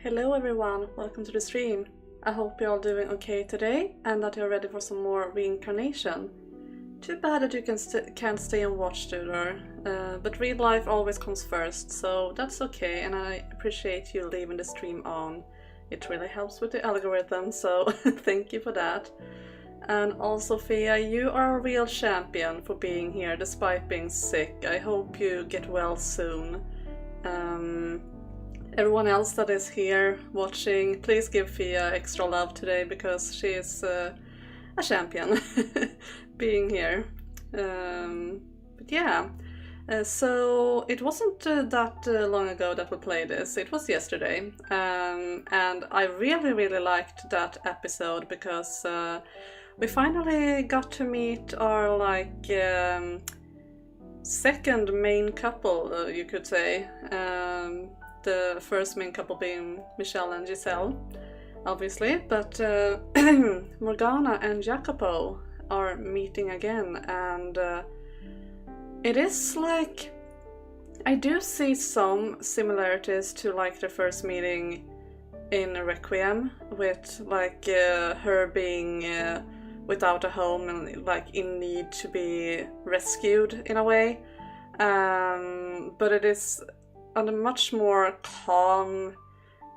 Hello everyone, welcome to the stream. I hope you're all doing okay today and that you're ready for some more reincarnation. Too bad that you can't stay and watch, Tudor, but real life always comes first, so that's okay, and I appreciate you leaving the stream on. It really helps with the algorithm, so thank you for that. And also, Fia, you are a real champion for being here despite being sick. I hope you get well soon. Everyone else that is here watching, please give Fia extra love today because she is a champion being here. But yeah, so it wasn't that long ago that we played this, it was yesterday. And I really liked that episode because we finally got to meet our second main couple, you could say. The first main couple being Michelle and Giselle, obviously, but Morgana and Jacopo are meeting again, and it is like I do see some similarities to like the first meeting in Requiem, with like her being without a home and like in need to be rescued in a way, but it is under much more calm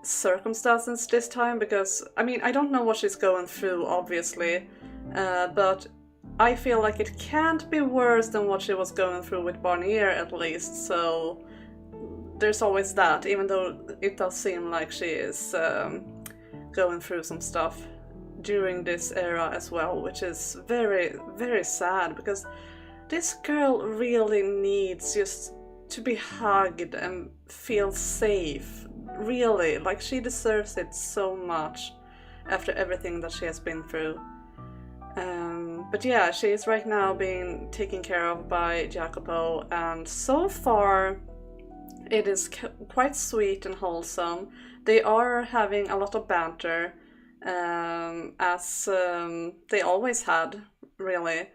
circumstances this time, because I mean I don't know what she's going through obviously, but I feel like it can't be worse than what she was going through with Barnier at least, so there's always that, even though it does seem like she is going through some stuff during this era as well, which is very sad, because this girl really needs just to be hugged and feel safe, really, like she deserves it so much after everything that she has been through. But yeah, she is right now being taken care of by Jacopo, and so far it is quite sweet and wholesome. They are having a lot of banter, as they always had, really.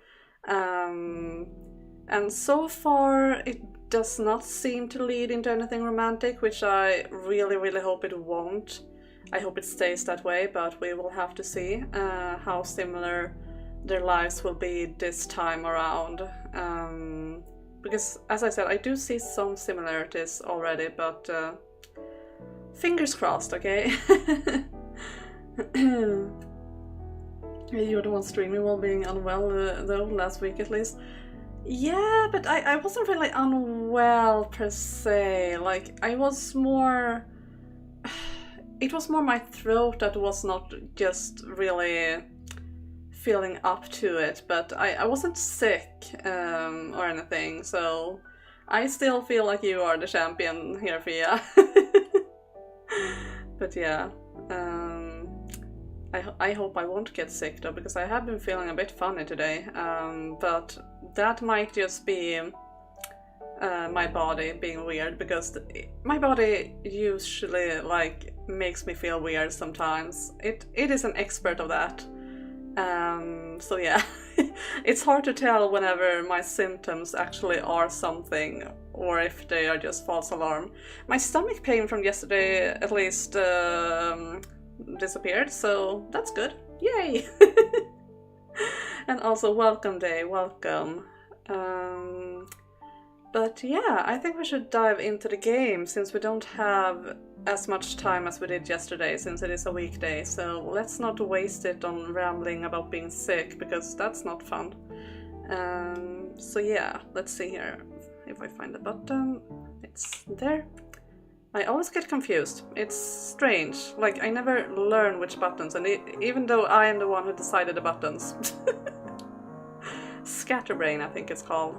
And so far it does not seem to lead into anything romantic, which I really hope it won't. I hope it stays that way, but we will have to see how similar their lives will be this time around. Because, as I said, I do see some similarities already, but fingers crossed, okay? You're the one streaming while being unwell, though, last week at least. Yeah, but I wasn't really unwell per se, like I was more... It was more my throat that was not just really feeling up to it, but I wasn't sick or anything, so I still feel like you are the champion here, Fia. But yeah, I hope I won't get sick though, because I have been feeling a bit funny today, but that might just be my body being weird, because my body usually like makes me feel weird sometimes. It is an expert of that. So yeah, it's hard to tell whenever my symptoms actually are something or if they are just false alarm. My stomach pain from yesterday at least disappeared, so that's good. Yay! And also welcome day, welcome. But yeah, I think we should dive into the game, since we don't have as much time as we did yesterday, since it is a weekday, so let's not waste it on rambling about being sick, because that's not fun. So yeah, let's see here if I find the button. It's there. I always get confused. It's strange. Like, I never learn which buttons, and even though I am the one who decided the buttons. Scatterbrain, I think it's called.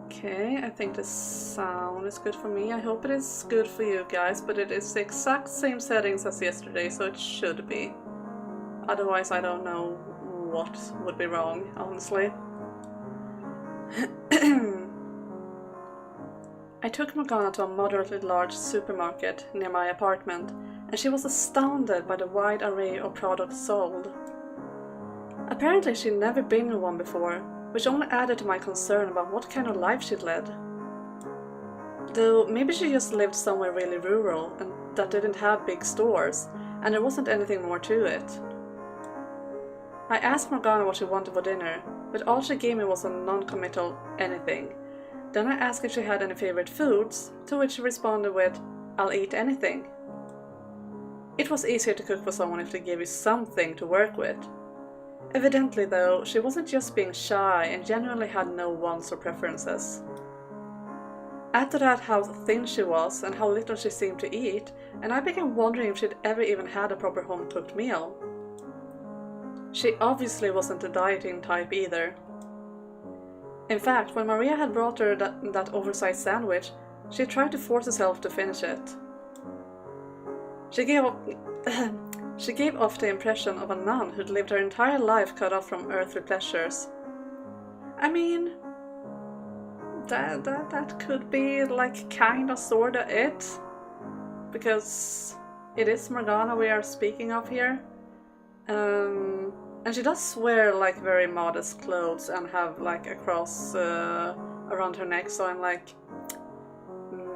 Okay, I think the sound is good for me. I hope it is good for you guys, but it is the exact same settings as yesterday, so it should be. Otherwise, I don't know what would be wrong, honestly. I took Morgana to a moderately large supermarket near my apartment, and she was astounded by the wide array of products sold. Apparently she'd never been in one before, which only added to my concern about what kind of life she'd led. Though maybe she just lived somewhere really rural and that didn't have big stores, and there wasn't anything more to it. I asked Morgana what she wanted for dinner, but all she gave me was a non-committal anything. Then I asked if she had any favorite foods, to which she responded with, "I'll eat anything." It was easier to cook for someone if they gave you something to work with. Evidently though, she wasn't just being shy and genuinely had no wants or preferences. Add to that how thin she was and how little she seemed to eat, and I began wondering if she'd ever even had a proper home-cooked meal. She obviously wasn't a dieting type either. In fact, when Maria had brought her that oversized sandwich, she tried to force herself to finish it. She gave off the impression of a nun who'd lived her entire life cut off from earthly pleasures. I mean, that could be like kinda sorta it, because it is Morgana we are speaking of here. And she does wear like very modest clothes and have like a cross around her neck, so I'm like,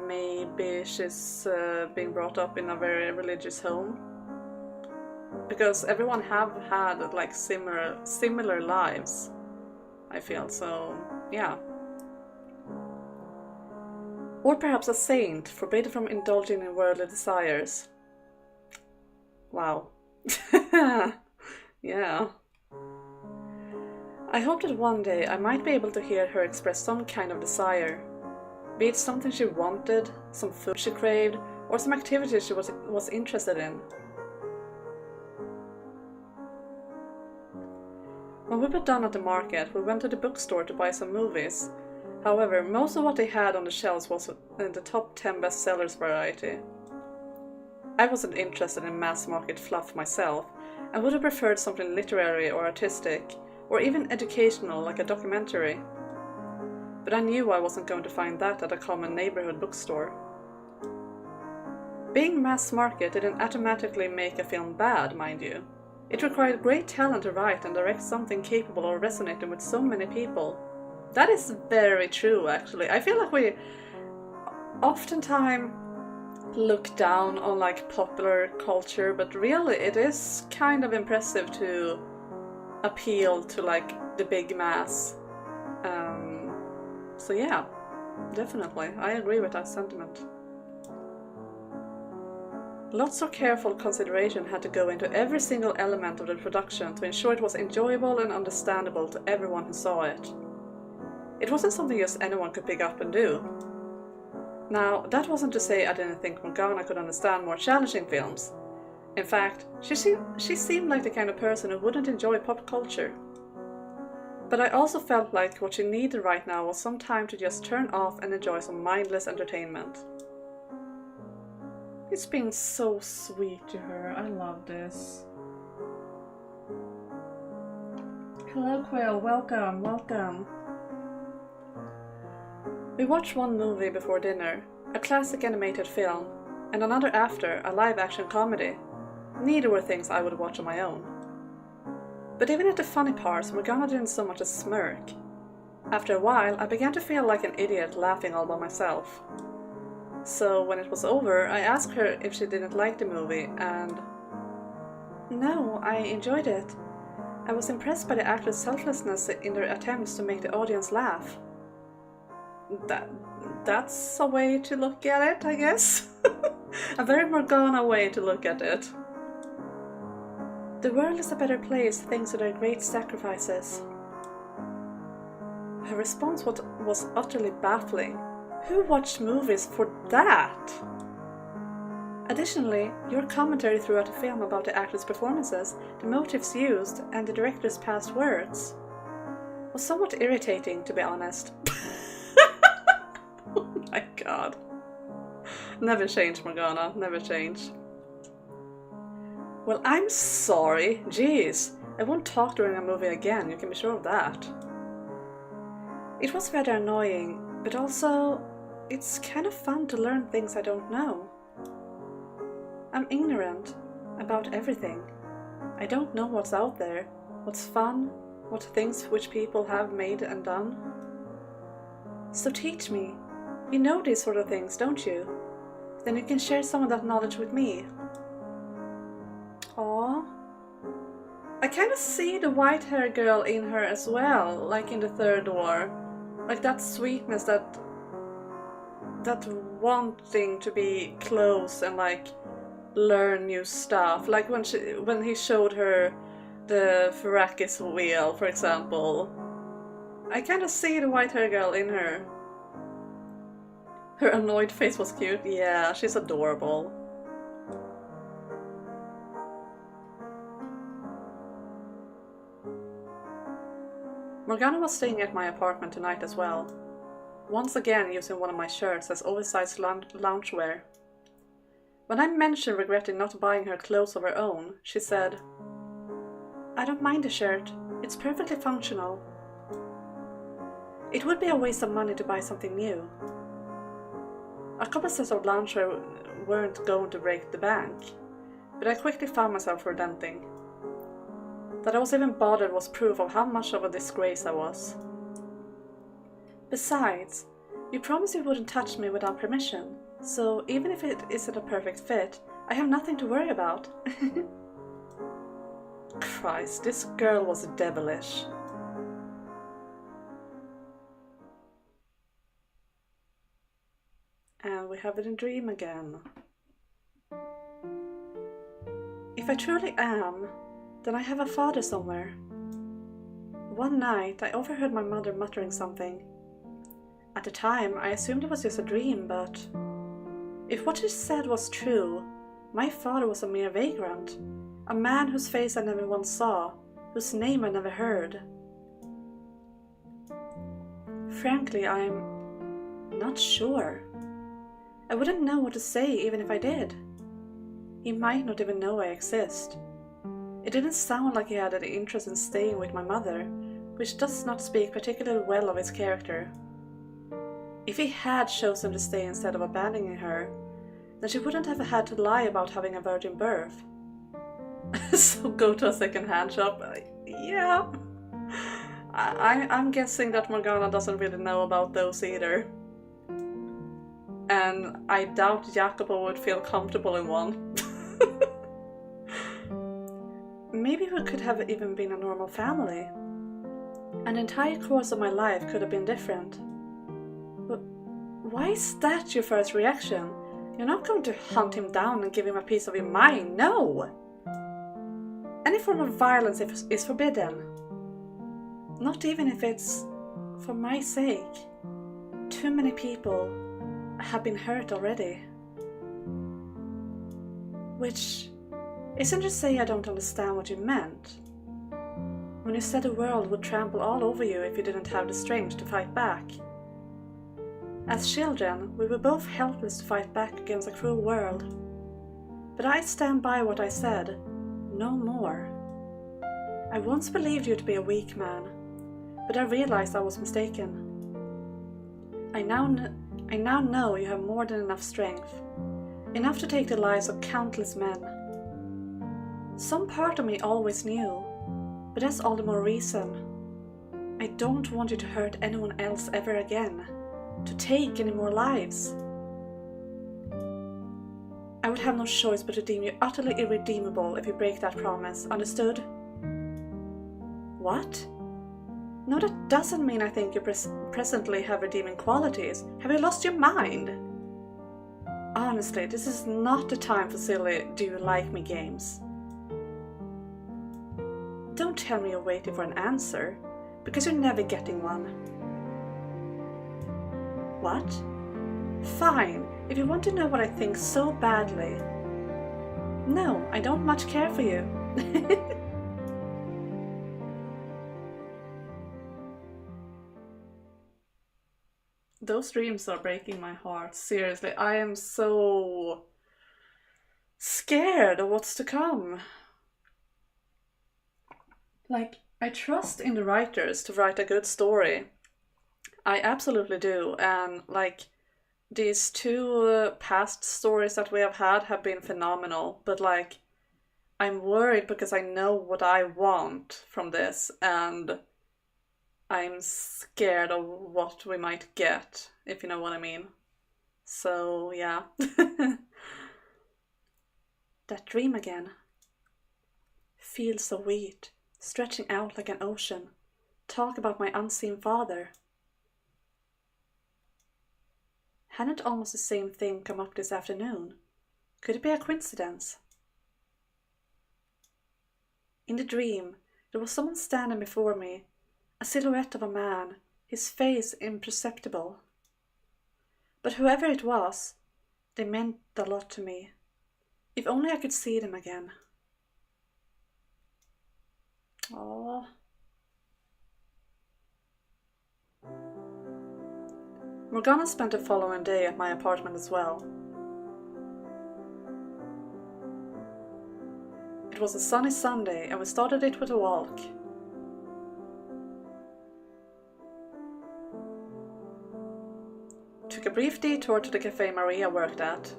maybe she's being brought up in a very religious home. Because everyone have had like similar lives, I feel, so yeah. Or perhaps a saint, forbidden from indulging in worldly desires. Wow. Yeah. I hope that one day I might be able to hear her express some kind of desire. Be it something she wanted, some food she craved, or some activity she was interested in. When we were done at the market, we went to the bookstore to buy some movies. However, most of what they had on the shelves was in the top 10 bestsellers variety. I wasn't interested in mass market fluff myself, and would have preferred something literary or artistic, or even educational like a documentary. But I knew I wasn't going to find that at a common neighborhood bookstore. Being mass market didn't automatically make a film bad, mind you. It required great talent to write and direct something capable of resonating with so many people. That is very true, actually. I feel like we oftentimes look down on like popular culture, but really it is kind of impressive to appeal to like the big mass. So yeah, definitely, I agree with that sentiment. Lots of careful consideration had to go into every single element of the production to ensure it was enjoyable and understandable to everyone who saw it. It wasn't something just anyone could pick up and do. Now, that wasn't to say I didn't think Morgana could understand more challenging films. In fact, she seemed like the kind of person who wouldn't enjoy pop culture. But I also felt like what she needed right now was some time to just turn off and enjoy some mindless entertainment. It's been so sweet to her. I love this. Hello Quill, welcome, welcome. We watched one movie before dinner, a classic animated film, and another after, a live-action comedy. Neither were things I would watch on my own. But even at the funny parts, Morgana didn't so much as smirk. After a while, I began to feel like an idiot laughing all by myself. So when it was over, I asked her if she didn't like the movie, and... No, I enjoyed it. I was impressed by the actors' selflessness in their attempts to make the audience laugh. That's a way to look at it, I guess. A very Morgana way to look at it. The world is a better place thanks to their great sacrifices. Her response was utterly baffling. Who watched movies for that? Additionally, your commentary throughout the film about the actors' performances, the motives used, and the director's past words was somewhat irritating, to be honest. Oh my god. Never change, Morgana, never change. Well, I'm sorry. Jeez, I won't talk during a movie again, you can be sure of that. It was rather annoying, but also, it's kind of fun to learn things I don't know. I'm ignorant about everything. I don't know what's out there, what's fun, what things which people have made and done. So teach me. You know these sort of things, don't you? Then you can share some of that knowledge with me. Aww. I kind of see the white hair girl in her as well, like in the third door. Like that sweetness, that wanting to be close and like learn new stuff. Like when he showed her the Ferrakis wheel, for example. I kind of see the white hair girl in her. Her annoyed face was cute. Yeah, she's adorable. Morgana was staying at my apartment tonight as well. Once again using one of my shirts as oversized loungewear. When I mentioned regretting not buying her clothes of her own, she said, "I don't mind the shirt. It's perfectly functional. It would be a waste of money to buy something new." A couple sets of loungewear weren't going to break the bank, but I quickly found myself relenting. That I was even bothered was proof of how much of a disgrace I was. Besides, you promised you wouldn't touch me without permission, so even if it isn't a perfect fit, I have nothing to worry about. Christ, this girl was devilish. And we have it in dream again. If I truly am, then I have a father somewhere. One night, I overheard my mother muttering something. At the time, I assumed it was just a dream, but if what she said was true, my father was a mere vagrant, a man whose face I never once saw, whose name I never heard. Frankly, I'm not sure. I wouldn't know what to say even if I did. He might not even know I exist. It didn't sound like he had any interest in staying with my mother, which does not speak particularly well of his character. If he had chosen to stay instead of abandoning her, then she wouldn't have had to lie about having a virgin birth. So go to a second-hand shop? Yeah. I'm guessing that Morgana doesn't really know about those either. And I doubt Jacopo would feel comfortable in one. Maybe we could have even been a normal family. An entire course of my life could have been different. But why is that your first reaction? You're not going to hunt him down and give him a piece of your mind, no! Any form of violence is forbidden. Not even if it's for my sake. Too many people have been hurt already. Which isn't to say I don't understand what you meant. When you said the world would trample all over you if you didn't have the strength to fight back. As children, we were both helpless to fight back against a cruel world. But I stand by what I said. No more. I once believed you to be a weak man, but I realized I was mistaken. I now know you have more than enough strength. Enough to take the lives of countless men. Some part of me always knew, but that's all the more reason. I don't want you to hurt anyone else ever again, to take any more lives. I would have no choice but to deem you utterly irredeemable if you break that promise, understood? What? No, that doesn't mean I think you presently have redeeming qualities. Have you lost your mind? Honestly, this is not the time for silly do you like me games. Don't tell me you're waiting for an answer, because you're never getting one. What? Fine, if you want to know what I think so badly. No, I don't much care for you. Those dreams are breaking my heart. Seriously, I am so scared of what's to come. Like, I trust in the writers to write a good story. I absolutely do. And like, these two past stories that we have had have been phenomenal. But like, I'm worried because I know what I want from this, and I'm scared of what we might get, if you know what I mean. So, yeah. That dream again. Feel so weird, stretching out like an ocean. Talk about my unseen father. Hadn't almost the same thing come up this afternoon? Could it be a coincidence? In the dream, there was someone standing before me, a silhouette of a man, his face imperceptible. But whoever it was, they meant a lot to me. If only I could see them again. Aww. Morgana spent the following day at my apartment as well. It was a sunny Sunday and we started it with a walk. Took a brief detour to the cafe Maria worked at.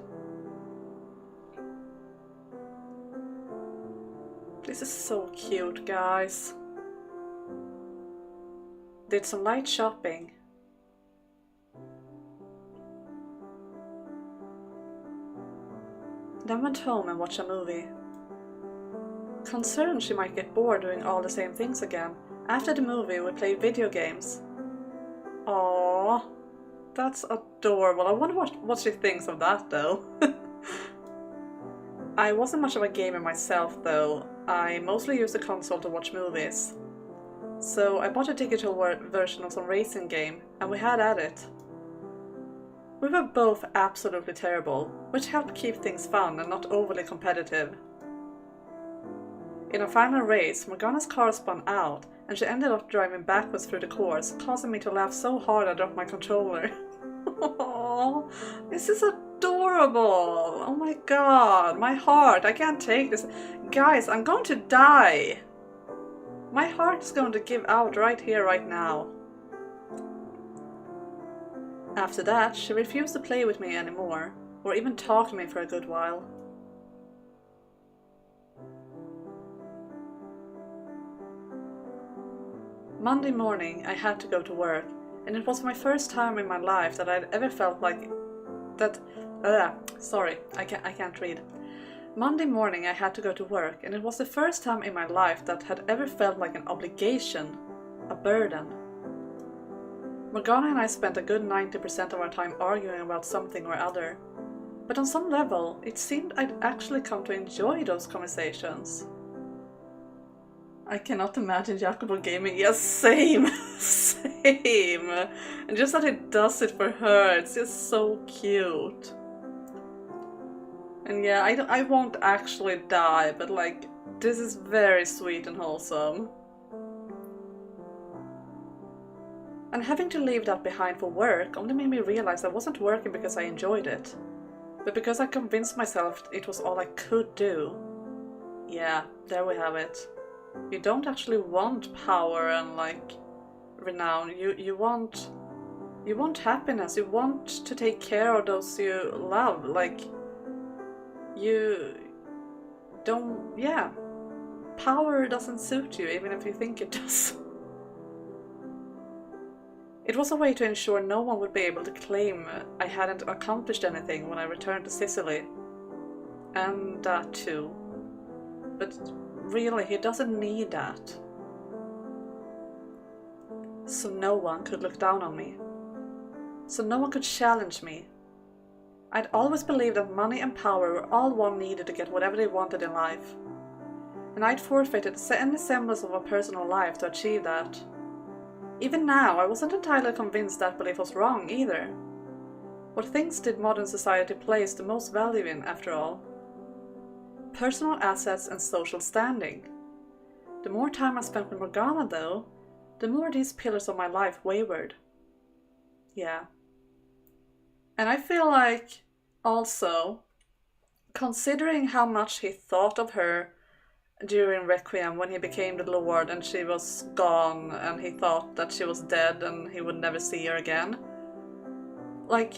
This is so cute, guys. Did some light shopping. Then went home and watched a movie. Concerned she might get bored doing all the same things again, after the movie we played video games. Aww, that's adorable. I wonder what she thinks of that though. I wasn't much of a gamer myself though. I mostly used the console to watch movies. So I bought a digital version of some racing game and we had at it. We were both absolutely terrible, which helped keep things fun and not overly competitive. In our final race, Morgana's car spun out and she ended up driving backwards through the course, causing me to laugh so hard I dropped my controller. Aww, this is adorable! Oh my god, my heart, I can't take this. Guys, I'm going to die! My heart is going to give out right here, right now. After that, she refused to play with me anymore, or even talk to me for a good while. Monday morning, I had to go to work, and it was my first time in my life that I'd ever felt like that. Sorry, I can't read. Monday morning, I had to go to work, and it was the first time in my life that had ever felt like an obligation, a burden. Morgana and I spent a good 90% of our time arguing about something or other, but on some level, it seemed I'd actually come to enjoy those conversations. I cannot imagine Jacopo gaming. Yes, same, same. And just that he does it for her, it's just so cute. And yeah, I won't actually die, but like, this is very sweet and wholesome. And having to leave that behind for work only made me realize I wasn't working because I enjoyed it, but because I convinced myself it was all I could do. Yeah, there we have it. You don't actually want power and like renown. You want happiness. You want to take care of those you love. Like you don't. Yeah, power doesn't suit you, even if you think it does. It was a way to ensure no one would be able to claim I hadn't accomplished anything when I returned to Sicily. And that too. But really, he doesn't need that. So no one could look down on me. So no one could challenge me. I'd always believed that money and power were all one needed to get whatever they wanted in life. And I'd forfeited any semblance of a personal life to achieve that. Even now, I wasn't entirely convinced that belief was wrong either. What things did modern society place the most value in, after all? Personal assets and social standing. The more time I spent with Morgana, though, the more these pillars of my life wavered. Yeah. And I feel like, also, considering how much he thought of her during Requiem when he became the Lord and she was gone and he thought that she was dead and he would never see her again. Like,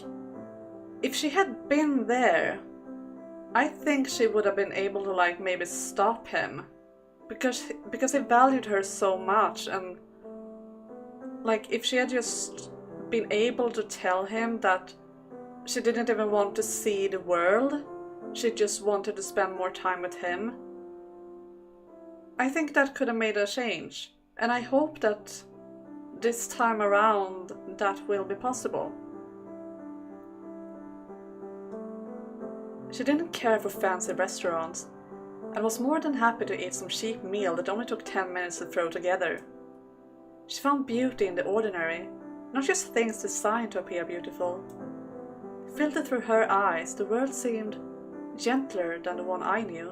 if she had been there, I think she would have been able to like maybe stop him. Because he valued her so much, and like if she had just been able to tell him that She didn't even want to see the world. She just wanted to spend more time with him. I think that could have made a change, and I hope that this time around that will be possible. She didn't care for fancy restaurants, and was more than happy to eat some cheap meal that only took 10 minutes to throw together. She found beauty in the ordinary, not just things designed to appear beautiful. Filtered through her eyes, the world seemed gentler than the one I knew.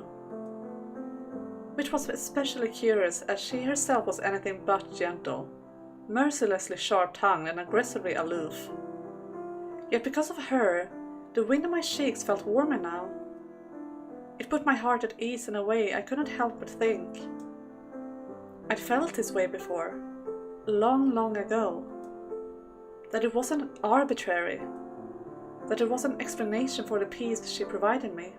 Which was especially curious, as she herself was anything but gentle, mercilessly sharp-tongued and aggressively aloof. Yet because of her, the wind in my cheeks felt warmer now. It put my heart at ease in a way I couldn't help but think. I'd felt this way before, long, long ago. That it wasn't arbitrary. That there was an explanation for the peace she provided me.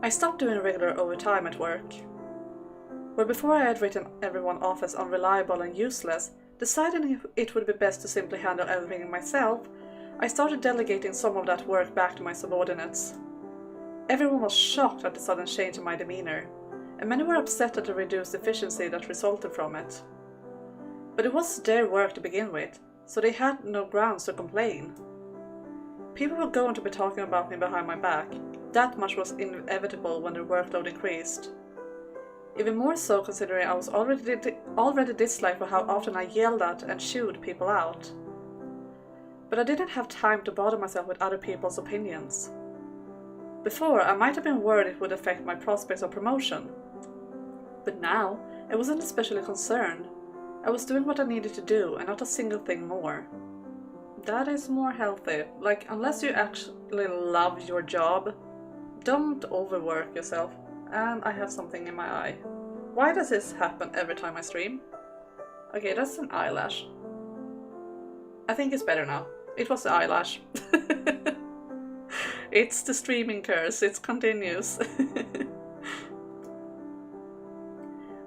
I stopped doing regular overtime at work. Where before I had written everyone off as unreliable and useless, deciding it would be best to simply handle everything myself, I started delegating some of that work back to my subordinates. Everyone was shocked at the sudden change in my demeanor, and many were upset at the reduced efficiency that resulted from it. But it was their work to begin with, so they had no grounds to complain. People were going to be talking about me behind my back. That much was inevitable when the workload increased. Even more so considering I was already disliked for how often I yelled at and chewed people out. But I didn't have time to bother myself with other people's opinions. Before, I might have been worried it would affect my prospects of promotion. But now, I wasn't especially concerned. I was doing what I needed to do and not a single thing more. That is more healthy. Like, unless you actually love your job, don't overwork yourself. And I have something in my eye. Why does this happen every time I stream? Okay, that's an eyelash. I think it's better now. It was the eyelash. It's the streaming curse, it continues.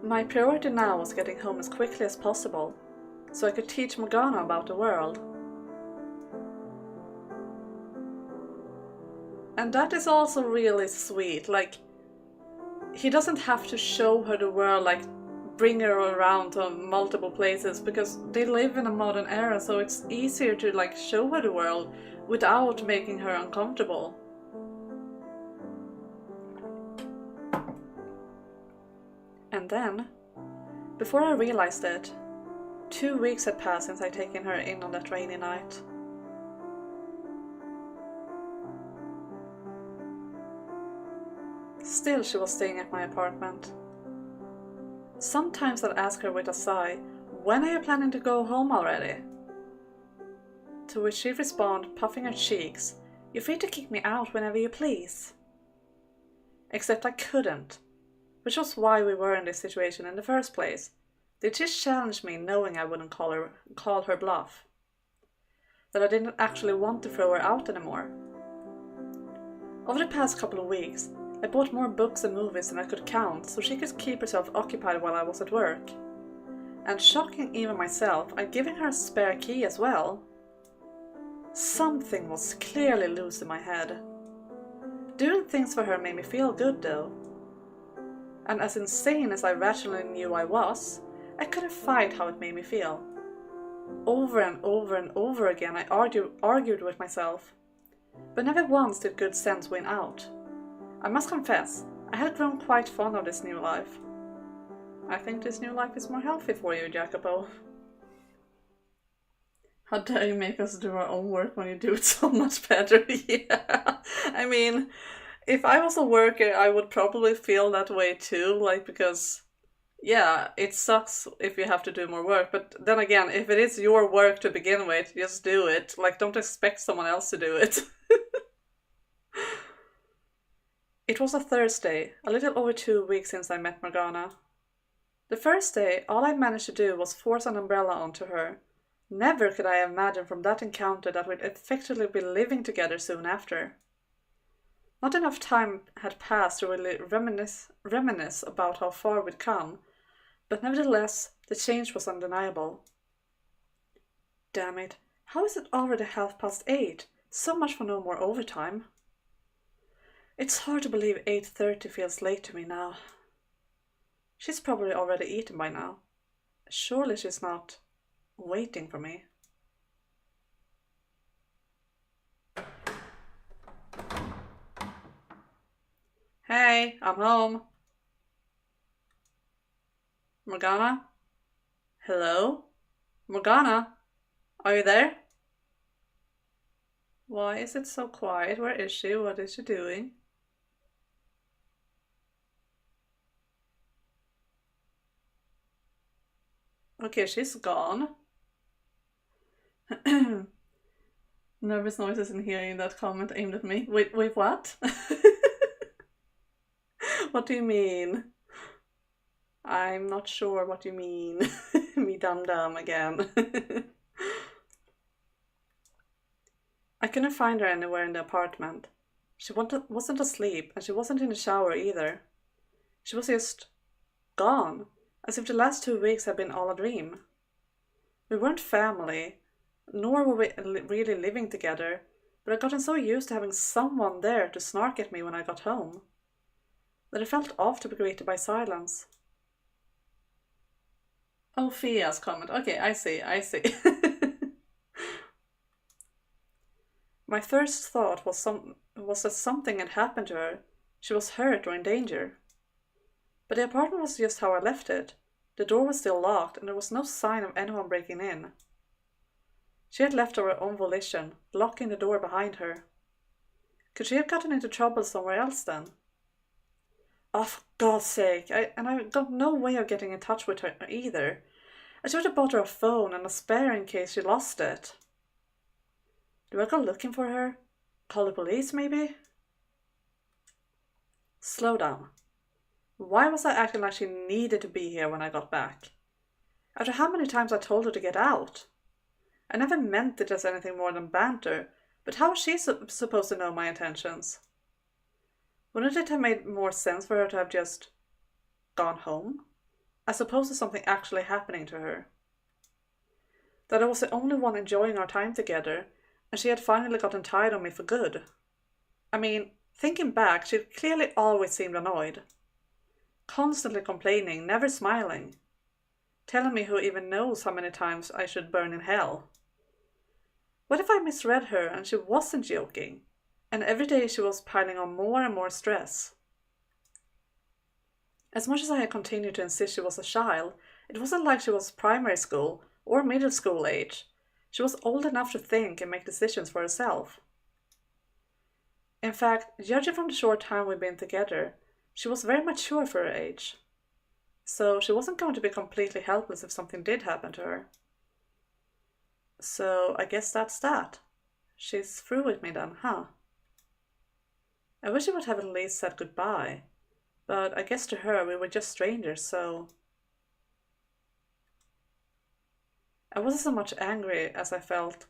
My priority now was getting home as quickly as possible, so I could teach Morgana about the world. And that is also really sweet, like, he doesn't have to show her the world, like, bring her around to multiple places, because they live in a modern era, so it's easier to, like, show her the world without making her uncomfortable. And then, before I realized it, 2 weeks had passed since I'd taken her in on that rainy night. Still, she was staying at my apartment. Sometimes I'd ask her with a sigh, "When are you planning to go home already?" To which she'd respond, puffing her cheeks, "You're free to kick me out whenever you please." Except I couldn't, which was why we were in this situation in the first place. They just challenged me knowing I wouldn't call her bluff. That I didn't actually want to throw her out anymore. Over the past couple of weeks, I bought more books and movies than I could count so she could keep herself occupied while I was at work. And shocking even myself, I'd given her a spare key as well. Something was clearly loose in my head. Doing things for her made me feel good though. And as insane as I rationally knew I was, I couldn't fight how it made me feel. Over and over and over again I argued with myself. But never once did good sense win out. I must confess, I had grown quite fond of this new life. I think this new life is more healthy for you, Jacopo. How dare you make us do our own work when you do it so much better? Yeah, I mean, if I was a worker, I would probably feel that way too, like, because, yeah, it sucks if you have to do more work, but then again, if it is your work to begin with, just do it. Like, don't expect someone else to do it. It was a Thursday, a little over 2 weeks since I met Morgana. The first day, all I managed to do was force an umbrella onto her. Never could I imagine from that encounter that we'd effectively be living together soon after. Not enough time had passed to really reminisce about how far we'd come, but nevertheless, the change was undeniable. damn it. How is it already 8:30? So much for no more overtime. It's hard to believe 8:30 feels late to me now. She's probably already eaten by now. Surely she's not waiting for me. Hey, I'm home. Morgana? Hello? Morgana? Are you there? Why is it so quiet? Where is she? What is she doing? Okay, she's gone. Nervous noises in hearing that comment aimed at me. Wait, what? What do you mean? I'm not sure what you mean. Me dum again. I couldn't find her anywhere in the apartment. She wasn't asleep, and she wasn't in the shower either. She was just gone, as if the last 2 weeks had been all a dream. We weren't family, nor were we really living together, but I'd gotten so used to having someone there to snark at me when I got home, that it felt off to be greeted by silence. Oh, Fia's comment. Okay, I see. My first thought was that something had happened to her. She was hurt or in danger. But the apartment was just how I left it. The door was still locked, and there was no sign of anyone breaking in. She had left of her own volition, locking the door behind her. Could she have gotten into trouble somewhere else then? Oh, for God's sake, I got no way of getting in touch with her either. I should have bought her a phone and a spare in case she lost it. Do I go looking for her? Call the police, maybe? Slow down. Why was I acting like she needed to be here when I got back? After how many times I told her to get out? I never meant it as anything more than banter, but how was she supposed to know my intentions? Wouldn't it have made more sense for her to have just gone home, as opposed to something actually happening to her? That I was the only one enjoying our time together, and she had finally gotten tired of me for good. I mean, thinking back, she clearly always seemed annoyed. Constantly complaining, never smiling. Telling me who even knows how many times I should burn in hell. What if I misread her and she wasn't joking, and every day she was piling on more and more stress? As much as I had continued to insist she was a child, it wasn't like she was primary school or middle school age. She was old enough to think and make decisions for herself. In fact, judging from the short time we'd been together, she was very mature for her age. So she wasn't going to be completely helpless if something did happen to her. So I guess that's that. She's through with me then, huh? I wish she would have at least said goodbye, but I guess to her we were just strangers, so... I wasn't so much angry as I felt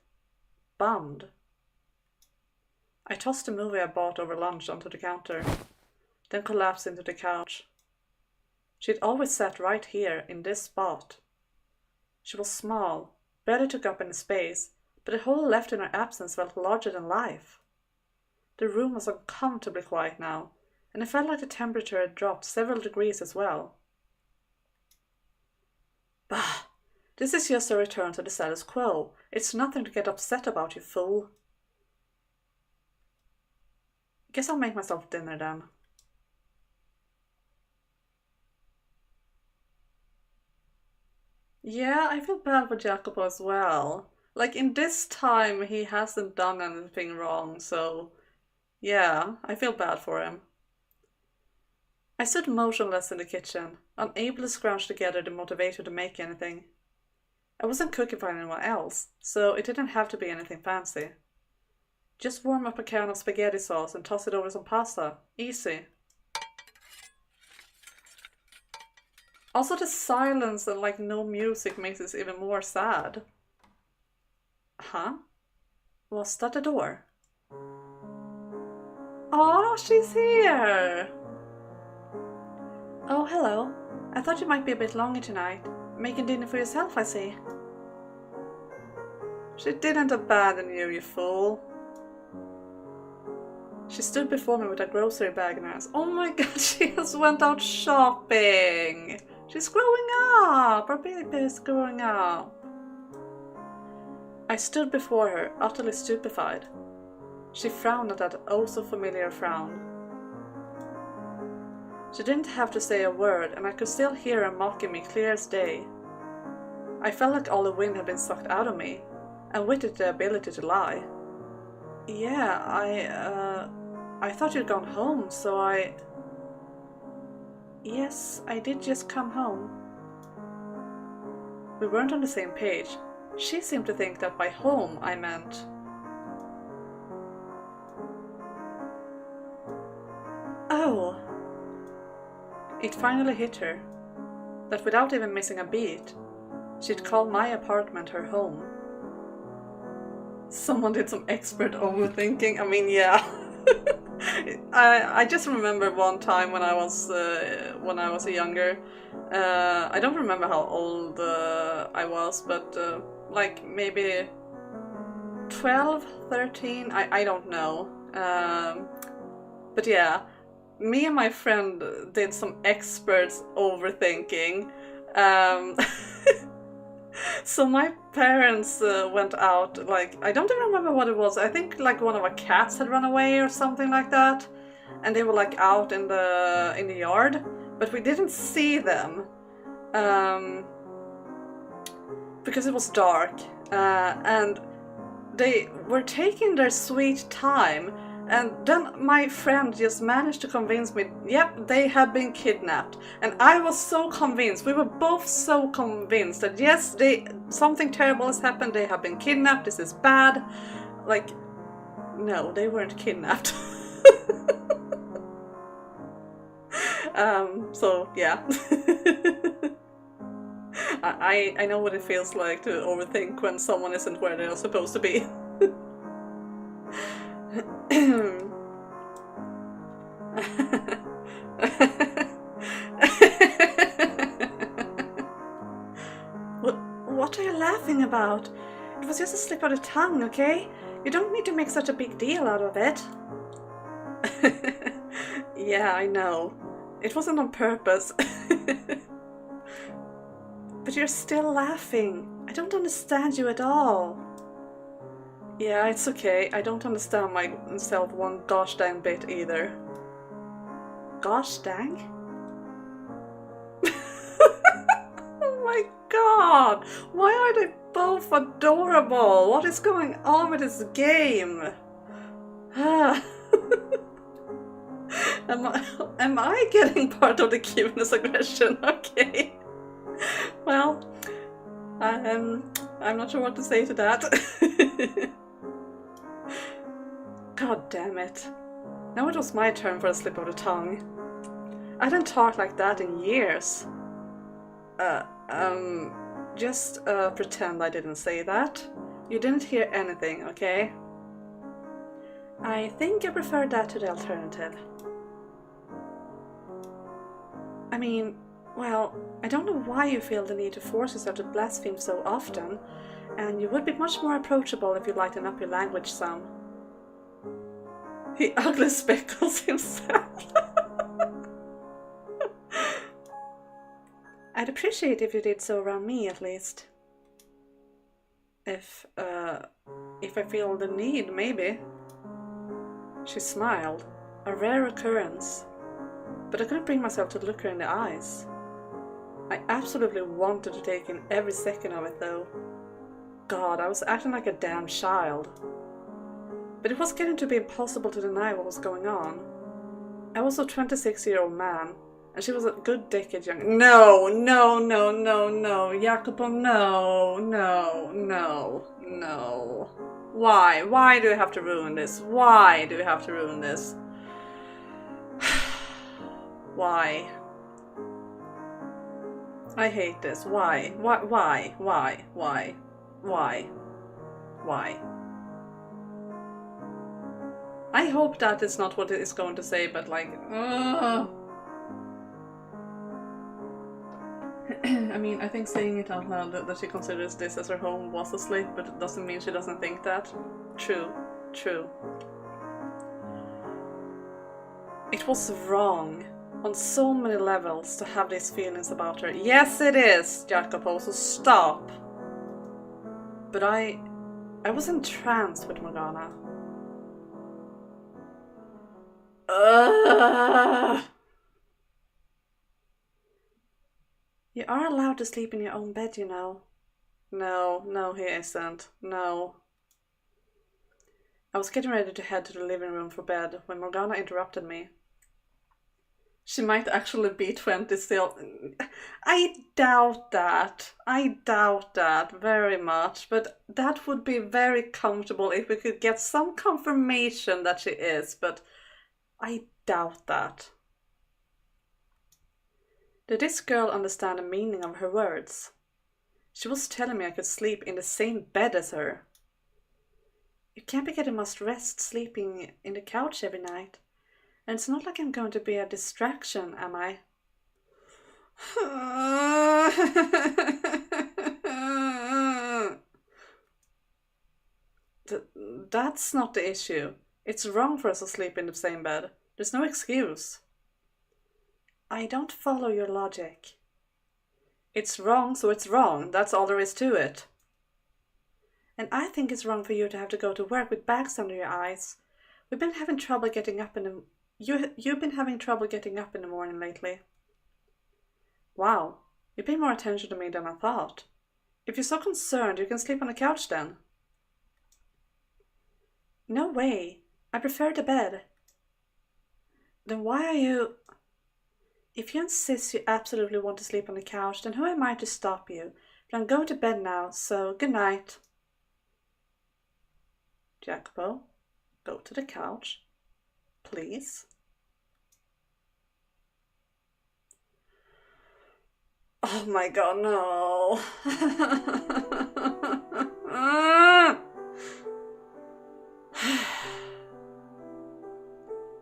bummed. I tossed the movie I bought over lunch onto the counter, then collapsed into the couch. She'd always sat right here, in this spot. She was small, barely took up any space, but the hole left in her absence felt larger than life. The room was uncomfortably quiet now, and it felt like the temperature had dropped several degrees as well. Bah! This is just a return to the status quo. It's nothing to get upset about, you fool. Guess I'll make myself dinner then. Yeah, I feel bad for Jacopo as well. Like, in this time, he hasn't done anything wrong, so... yeah, I feel bad for him. I stood motionless in the kitchen, unable to scrounge together the motivation to make anything. I wasn't cooking for anyone else, so it didn't have to be anything fancy. Just warm up a can of spaghetti sauce and toss it over some pasta. Easy. Also, the silence and like no music makes this even more sad. Huh? Was that the door? Oh, she's here! Oh, hello. I thought you might be a bit longer tonight. Making dinner for yourself, I see. She didn't abandon you, you fool. She stood before me with a grocery bag in her hands. Oh my god, she just went out shopping! She's growing up! Our baby is growing up! I stood before her, utterly stupefied. She frowned at that oh-so-familiar frown. She didn't have to say a word, and I could still hear her mocking me clear as day. I felt like all the wind had been sucked out of me, and with it the ability to lie. Yeah, I thought you'd gone home, so I... Yes, I did just come home. We weren't on the same page. She seemed to think that by home I meant... Oh! It finally hit her, that without even missing a beat, she'd call my apartment her home. Someone did some expert overthinking. I mean, yeah. I just remember one time when I was younger. I don't remember how old I was, but like maybe 12, 13. I don't know. But yeah, me and my friend did some experts overthinking. So my parents went out, like, I don't even remember what it was. I think like one of our cats had run away or something like that, and they were like out in the yard, but we didn't see them because it was dark, and they were taking their sweet time. And then my friend just managed to convince me, yep, they had been kidnapped. And I was so convinced, we were both so convinced that yes, something terrible has happened, they have been kidnapped, this is bad. Like, no, they weren't kidnapped. So, yeah. I know what it feels like to overthink when someone isn't where they're supposed to be. What are you laughing about? It was just a slip of the tongue, okay? You don't need to make such a big deal out of it. Yeah, I know. It wasn't on purpose. But you're still laughing. I don't understand you at all. Yeah, it's okay. I don't understand myself one gosh dang bit either. Gosh dang? Oh my god! Why are they both adorable? What is going on with this game? Am I getting part of the cuteness aggression? Okay. Well, I'm not sure what to say to that. God damn it. Now it was my turn for a slip of the tongue. I didn't talk like that in years. Just pretend I didn't say that. You didn't hear anything, okay? I think I prefer that to the alternative. I mean, well, I don't know why you feel the need to force yourself to blaspheme so often, and you would be much more approachable if you lighten up your language some. He ugly speckles himself. I'd appreciate if you did so around me, at least. If I feel the need, maybe. She smiled, a rare occurrence, but I couldn't bring myself to look her in the eyes. I absolutely wanted to take in every second of it, though. God, I was acting like a damn child. But it was getting to be impossible to deny what was going on. I was a 26-year-old man, and she was a good decade younger. No, no, no, no, no, Jacopo, no, no, no, no. Why? Why do you have to ruin this? Why do you have to ruin this? Why? I hate this. Why? Why? Why? Why? Why? Why? Why? I hope that is not what it is going to say, but like, I mean, I think saying it out loud that she considers this as her home was a slip, but it doesn't mean she doesn't think that. True, true. It was wrong on so many levels to have these feelings about her. Yes, it is, Jacopo, so stop. But I was entranced with Morgana. You are allowed to sleep in your own bed, you know. No, he isn't. No. I was getting ready to head to the living room for bed when Morgana interrupted me. She might actually be 20 still. I doubt that. I doubt that very much. But that would be very comfortable if we could get some confirmation that she is. But I doubt that. Did this girl understand the meaning of her words? She was telling me I could sleep in the same bed as her. You can't be getting much rest sleeping in the couch every night. And it's not like I'm going to be a distraction, am I? That's not the issue. It's wrong for us to sleep in the same bed. There's no excuse. I don't follow your logic. It's wrong, so it's wrong. That's all there is to it. And I think it's wrong for you to have to go to work with bags under your eyes. We've been having trouble getting up in the... You've been having trouble getting up in the morning lately. Wow, you pay more attention to me than I thought. If you're so concerned, you can sleep on the couch then. No way. I prefer the bed. Then why are you... If you insist you absolutely want to sleep on the couch, then who am I to stop you? But I'm going to bed now, so good night. Jacopo, go to the couch, please. Oh my god, no.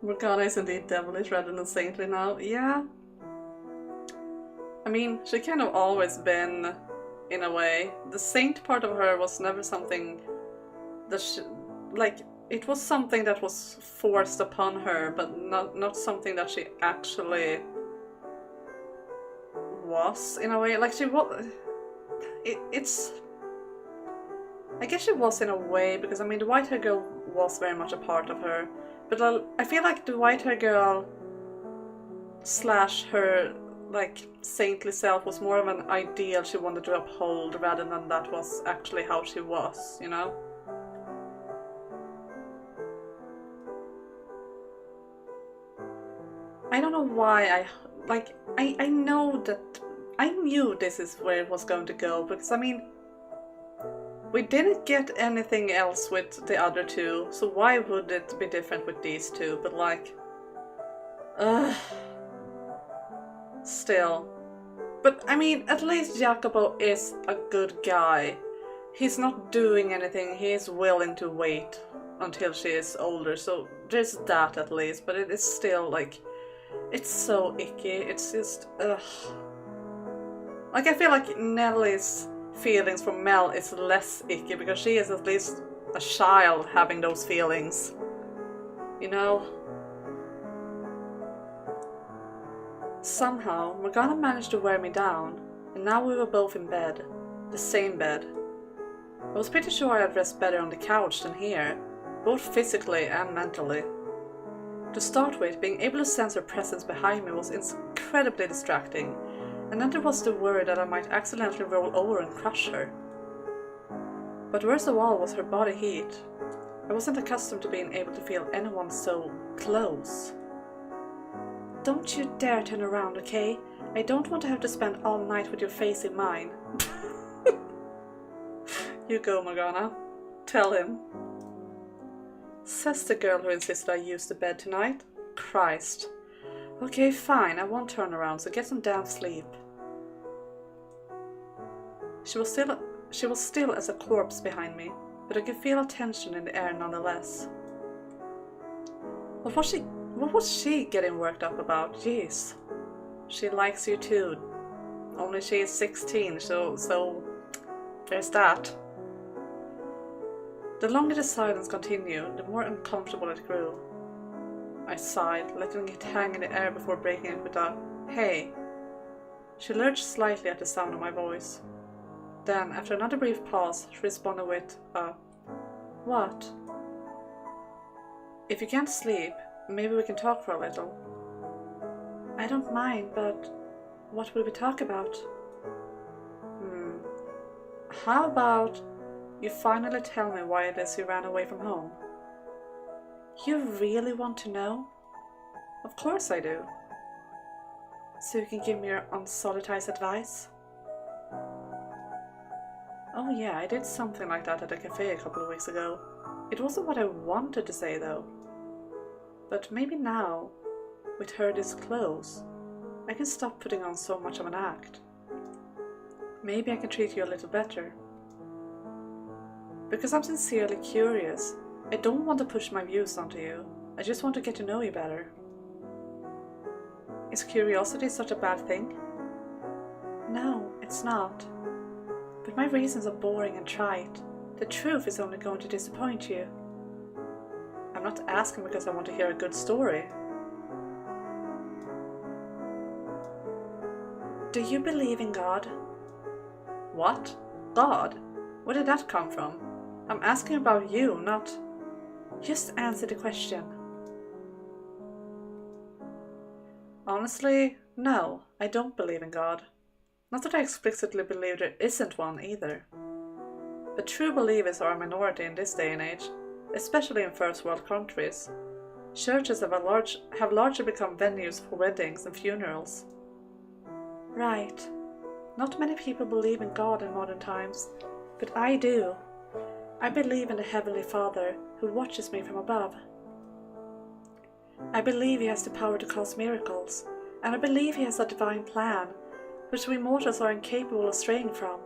Morgana is indeed devilish rather than saintly now. Yeah. I mean, she kind of always been, in a way. The saint part of her was never something that she... Like, it was something that was forced upon her, but not something that she actually was, in a way. Like, she was... It's... I guess she was in a way, because, I mean, the white-haired girl was very much a part of her. But I feel like the white-haired girl slash her, like, saintly self was more of an ideal she wanted to uphold rather than that was actually how she was, you know? I don't know why I know that... I knew this is where it was going to go, because, I mean... We didn't get anything else with the other two, so why would it be different with these two? But like... Still. But I mean, at least Jacopo is a good guy. He's not doing anything, he is willing to wait until she is older, so there's that at least, but it is still like... It's so icky, it's just... Like, I feel like Nellie's feelings for Mel is less icky because she is at least a child having those feelings, you know? Somehow Morgana managed to wear me down, and now we were both in bed, the same bed. I was pretty sure I'd rest better on the couch than here, both physically and mentally. To start with, being able to sense her presence behind me was incredibly distracting. And then there was the worry that I might accidentally roll over and crush her. But worst of all was her body heat. I wasn't accustomed to being able to feel anyone so close. Don't you dare turn around, okay? I don't want to have to spend all night with your face in mine. You go, Morgana. Tell him. Says the girl who insisted I use the bed tonight. Christ. Okay, fine, I won't turn around, so get some damn sleep. She was still as a corpse behind me, but I could feel a tension in the air nonetheless. What was she getting worked up about? Jeez. She likes you too. only she is 16, so there's that. The longer the silence continued, the more uncomfortable it grew. I sighed, letting it hang in the air before breaking it with a "Hey." She lurched slightly at the sound of my voice. Then, after another brief pause, she responded with a "What?" "If you can't sleep, maybe we can talk for a little." "I don't mind, but what will we talk about?" How about you finally tell me why it is you ran away from home?" "You really want to know?" "Of course I do." "So you can give me your unsolicited advice?" Oh yeah, I did something like that at a cafe a couple of weeks ago. It wasn't what I wanted to say though. But maybe now, with her this close, I can stop putting on so much of an act. Maybe I can treat you a little better. Because I'm sincerely curious, I don't want to push my views onto you. I just want to get to know you better. Is curiosity such a bad thing? No, it's not. But my reasons are boring and trite. The truth is only going to disappoint you. I'm not asking because I want to hear a good story. Do you believe in God? What? God? Where did that come from? I'm asking about you, not... Just answer the question. Honestly, no, I don't believe in God. Not that I explicitly believe there isn't one either. But true believers are a minority in this day and age, especially in first world countries. Churches have largely become venues for weddings and funerals. Right. Not many people believe in God in modern times, but I do. I believe in the Heavenly Father who watches me from above. I believe He has the power to cause miracles, and I believe He has a divine plan, which we mortals are incapable of straying from.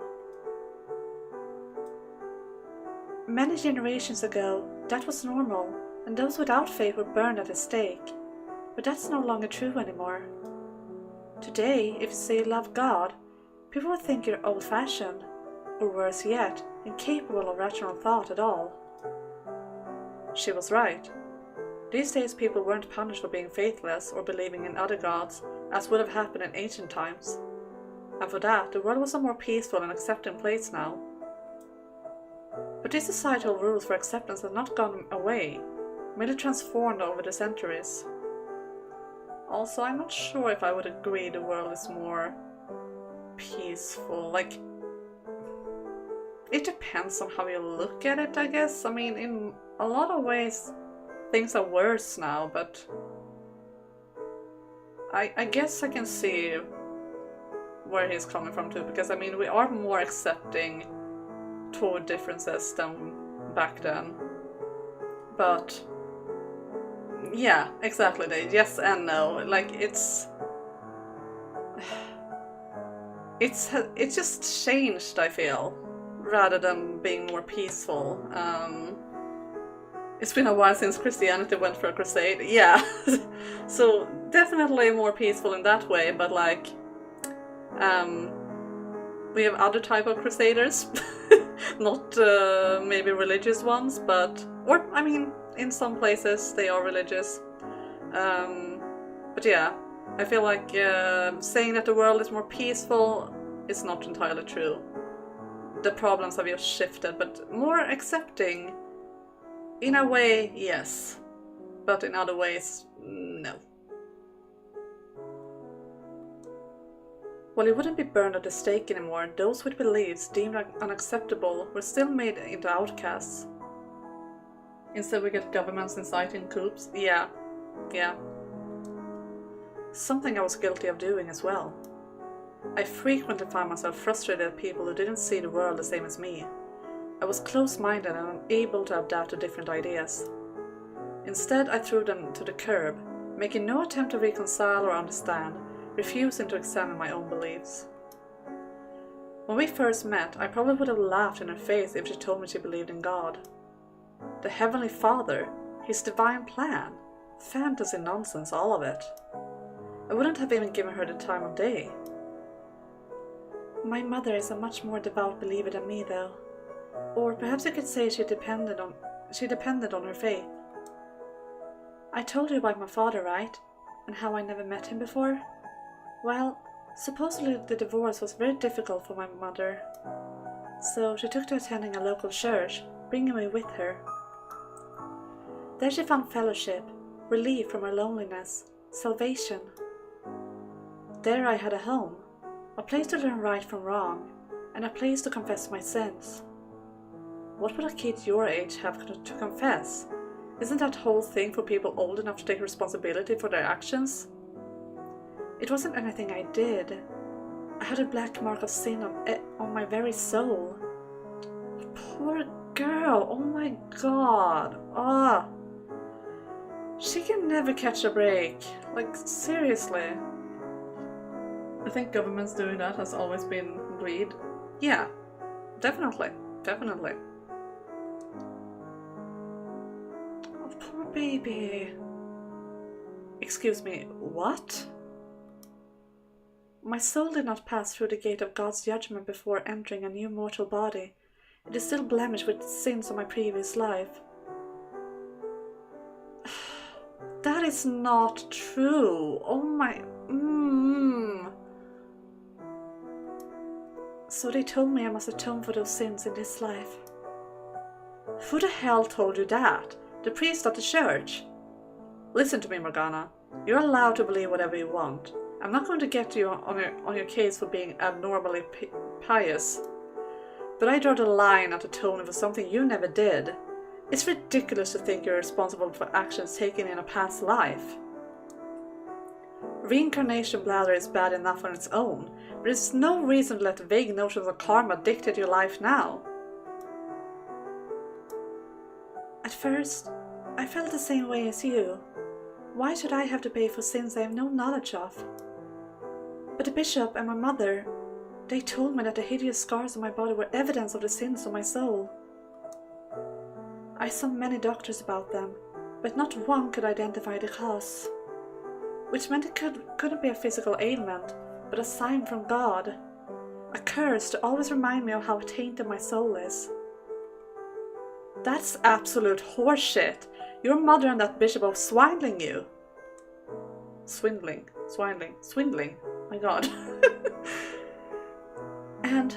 Many generations ago, that was normal, and those without faith were burned at the stake. But that's no longer true anymore. Today, if you say you love God, people will think you're old-fashioned, or worse yet, incapable of rational thought at all. She was right. These days people weren't punished for being faithless or believing in other gods, as would have happened in ancient times. And for that, the world was a more peaceful and accepting place now. But these societal rules for acceptance have not gone away, merely transformed over the centuries. Also, I'm not sure if I would agree the world is more peaceful. Like, it depends on how you look at it, I guess. I mean, in a lot of ways, things are worse now, but I guess I can see where he's coming from too, because I mean, we are more accepting toward differences than back then. But yeah, exactly, Dave. Yes and no. Like, it's just changed, I feel, rather than being more peaceful. It's been a while since Christianity went for a crusade. Yeah, so definitely more peaceful in that way. But like, we have other type of crusaders, not maybe religious ones, but I mean, in some places they are religious. But yeah, I feel like saying that the world is more peaceful is not entirely true. The problems have just shifted, but more accepting. In a way, yes, but in other ways, no. While you wouldn't be burned at the stake anymore, those with beliefs deemed unacceptable were still made into outcasts. Instead we get governments inciting coups. Yeah. Something I was guilty of doing as well. I frequently found myself frustrated at people who didn't see the world the same as me. I was close-minded and unable to adapt to different ideas. Instead, I threw them to the curb, making no attempt to reconcile or understand, refusing to examine my own beliefs. When we first met, I probably would have laughed in her face if she told me she believed in God. The Heavenly Father, His divine plan, fantasy nonsense, all of it. I wouldn't have even given her the time of day. My mother is a much more devout believer than me, though. Or perhaps you could say she depended on her faith. I told you about my father, right? And how I never met him before? Well, supposedly the divorce was very difficult for my mother. So she took to attending a local church, bringing me with her. There she found fellowship, relief from her loneliness, salvation. There I had a home, a place to learn right from wrong, and a place to confess my sins. What would a kid your age have to confess? Isn't that whole thing for people old enough to take responsibility for their actions? It wasn't anything I did. I had a black mark of sin on my very soul. Poor girl, oh my god. Ah. She can never catch a break. Like, seriously. I think governments doing that has always been greed. Yeah, definitely. Definitely. Oh, poor baby. Excuse me, what? My soul did not pass through the gate of God's judgment before entering a new mortal body. It is still blemished with sins of my previous life. That is not true. Oh my... So they told me I must atone for those sins in this life. Who the hell told you that? The priest at the church? Listen to me, Morgana. You're allowed to believe whatever you want. I'm not going to get you on your case for being abnormally pious. But I draw the line at atoning for something you never did. It's ridiculous to think you're responsible for actions taken in a past life. Reincarnation blather is bad enough on its own, but there's no reason to let vague notions of karma dictate your life now. At first, I felt the same way as you. Why should I have to pay for sins I have no knowledge of? But the bishop and my mother, they told me that the hideous scars on my body were evidence of the sins of my soul. I saw many doctors about them, but not one could identify the cause. Which meant it couldn't be a physical ailment, but a sign from God. A curse to always remind me of how tainted my soul is. That's absolute horseshit. Your mother and that bishop are swindling you. Swindling. My god. And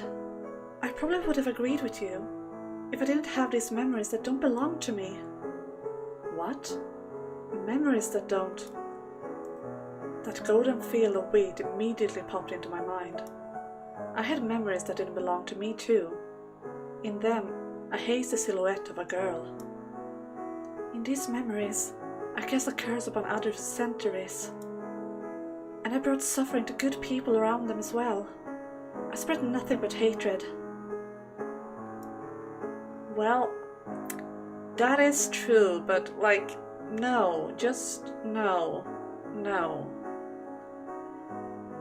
I probably would have agreed with you if I didn't have these memories that don't belong to me. What? Memories that don't... That golden field of wheat immediately popped into my mind. I had memories that didn't belong to me too. In them, a hazy silhouette of a girl. In these memories, I cast a curse upon others for centuries. And I brought suffering to good people around them as well. I spread nothing but hatred. Well, that is true, but like, no, just no.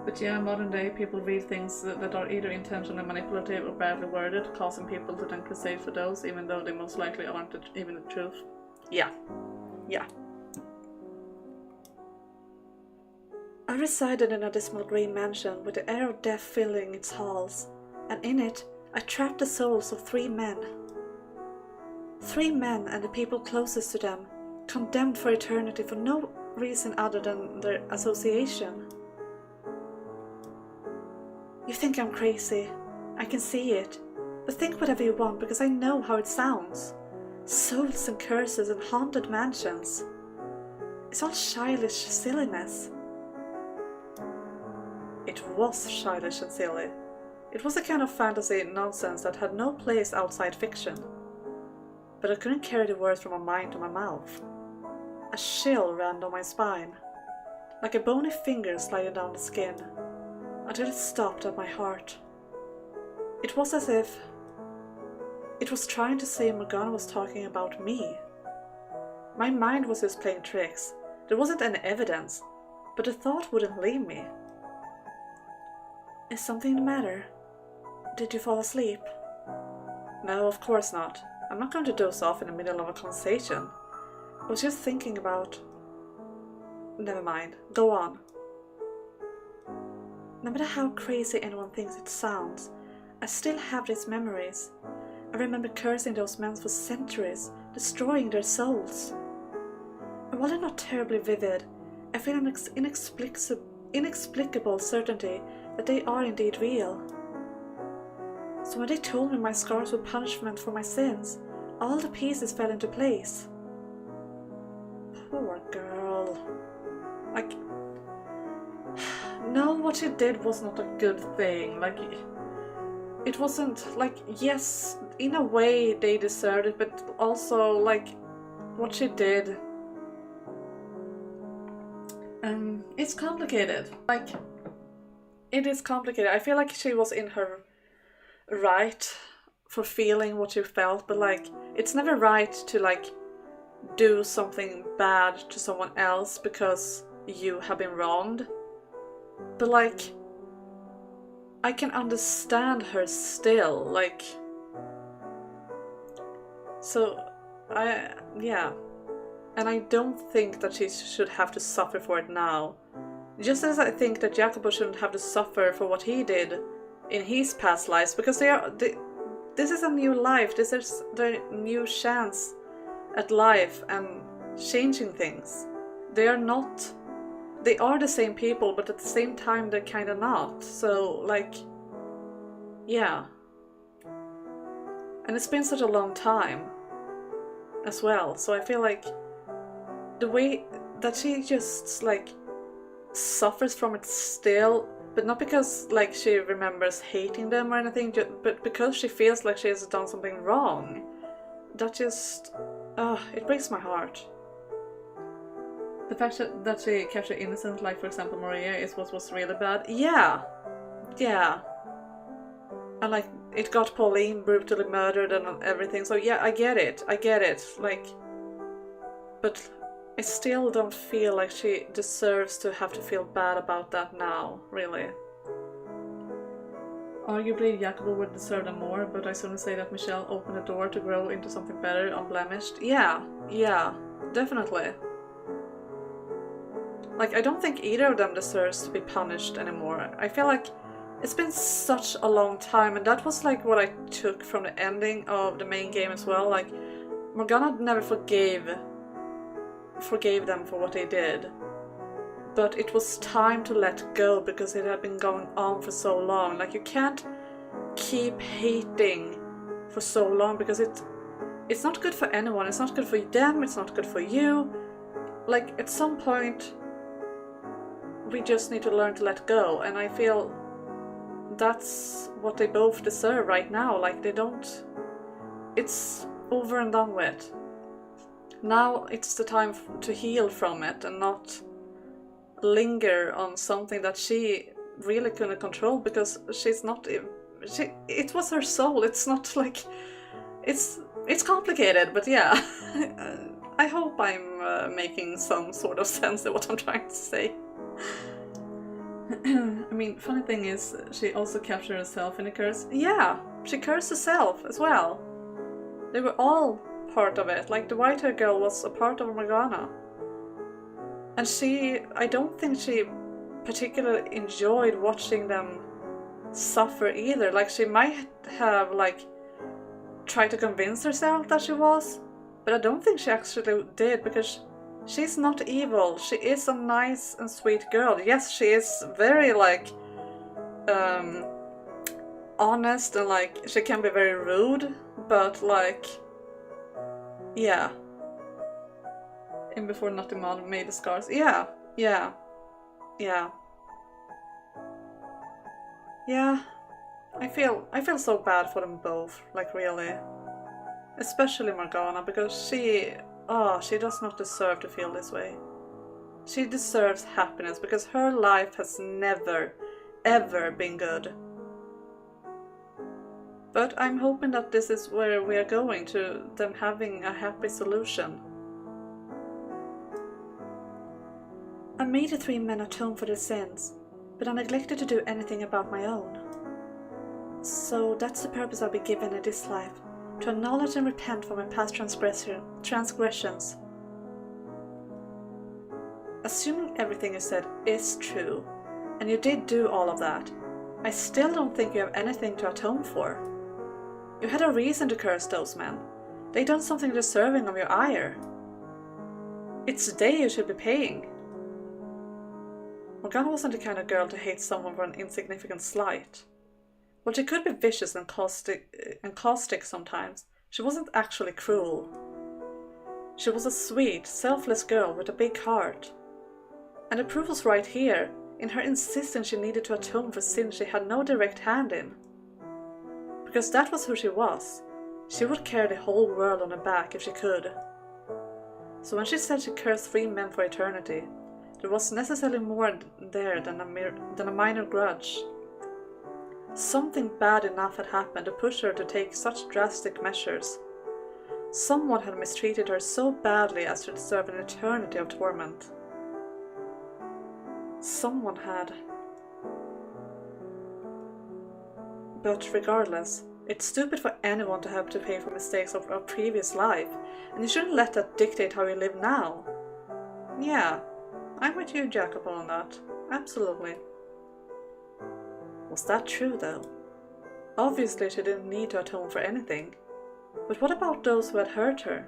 But yeah, modern day people read things that are either intentionally manipulative or badly worded, causing people to then crusade for those, even though they most likely aren't even the truth. Yeah. I resided in a dismal green mansion with the air of death filling its halls, and in it I trapped the souls of 3 men. 3 men and the people closest to them, condemned for eternity for no reason other than their association. You think I'm crazy. I can see it. But think whatever you want, because I know how it sounds. Souls and curses and haunted mansions. It's all childish silliness. It was childish and silly. It was the kind of fantasy nonsense that had no place outside fiction. But I couldn't carry the words from my mind to my mouth. A chill ran down my spine, like a bony finger sliding down the skin, until it stopped at my heart. It was as if it was trying to say Morgana was talking about me. My mind was just playing tricks. There wasn't any evidence, but the thought wouldn't leave me. Is something the matter? Did you fall asleep? No, of course not. I'm not going to doze off in the middle of a conversation. I was just thinking about... Never mind. Go on. No matter how crazy anyone thinks it sounds, I still have these memories. I remember cursing those men for centuries, destroying their souls. And while they're not terribly vivid, I feel an inexplicable certainty that they are indeed real. So when they told me my scars were punishment for my sins, all the pieces fell into place. Poor girl. Like, no, what she did was not a good thing. Like, it wasn't, like, yes, in a way they deserved it, but also, like, what she did. It's complicated. Like, it is complicated. I feel like she was in her right for feeling what she felt, but, like, it's never right to, like, do something bad to someone else because you have been wronged. But, like, I can understand her still, like, so, yeah. And I don't think that she should have to suffer for it now. Just as I think that Jacopo shouldn't have to suffer for what he did in his past lives, because this is a new life, this is their new chance at life and changing things. They are the same people, but at the same time they're kind of not. So, like, yeah. And it's been such a long time as well, so I feel like the way that she just, like, suffers from it still, but not because, like, she remembers hating them or anything, but because she feels like she has done something wrong. That just, it breaks my heart. The fact that she kept her innocent, like, for example, Maria, is what was really bad. Yeah. And, like, it got Pauline brutally murdered and everything, so yeah, I get it, like, but I still don't feel like she deserves to have to feel bad about that now, really. Arguably, Jacopo would deserve them more, but I shouldn't say that Michelle opened the door to grow into something better, unblemished. Yeah, definitely. Like, I don't think either of them deserves to be punished anymore. I feel like it's been such a long time, and that was, like, what I took from the ending of the main game as well. Like, Morgana never forgave them for what they did, but it was time to let go because it had been going on for so long. Like, you can't keep hating for so long because it's not good for anyone. It's not good for them, it's not good for you. Like, at some point we just need to learn to let go, and I feel that's what they both deserve right now. Like, it's over and done with. Now it's the time to heal from it and not linger on something that she really couldn't control, because it was her soul. It's not like, it's complicated, but yeah. I hope I'm making some sort of sense of what I'm trying to say. I mean, funny thing is, she also captured herself in a curse. Yeah, she cursed herself as well. They were all part of it. Like, the white-haired girl was a part of Morgana. And I don't think she particularly enjoyed watching them suffer either. Like, she might have, like, tried to convince herself that she was, but I don't think she actually did, because she's not evil. She is a nice and sweet girl. Yes, she is very, like, honest, and, like, she can be very rude, but, like, yeah. And before nothing made the scars. Yeah. I feel so bad for them both, like, really. Especially Morgana, because she does not deserve to feel this way. She deserves happiness, because her life has never, ever been good. But I'm hoping that this is where we are going, to them having a happy solution. I made the 3 men atone for their sins, but I neglected to do anything about my own. So that's the purpose I'll be given in this life, to acknowledge and repent for my past transgressions. Assuming everything you said is true, And you did do all of that. I still don't think you have anything to atone for. You had a reason to curse those men. They done something deserving of your ire. It's they you should be paying. Morgana wasn't the kind of girl to hate someone for an insignificant slight. While she could be vicious and caustic sometimes, she wasn't actually cruel. She was a sweet, selfless girl with a big heart. And the proof was right here, in her insistence she needed to atone for sins she had no direct hand in. Because that was who she was. She would carry the whole world on her back if she could. So when she said she cursed 3 men for eternity, there was necessarily more there than a minor grudge. Something bad enough had happened to push her to take such drastic measures. Someone had mistreated her so badly as to deserve an eternity of torment. Someone had. But regardless, it's stupid for anyone to have to pay for mistakes of a previous life, and you shouldn't let that dictate how you live now. Yeah, I'm with you, Jacopo, on that. Absolutely. Was that true, though? Obviously she didn't need to atone for anything. But what about those who had hurt her?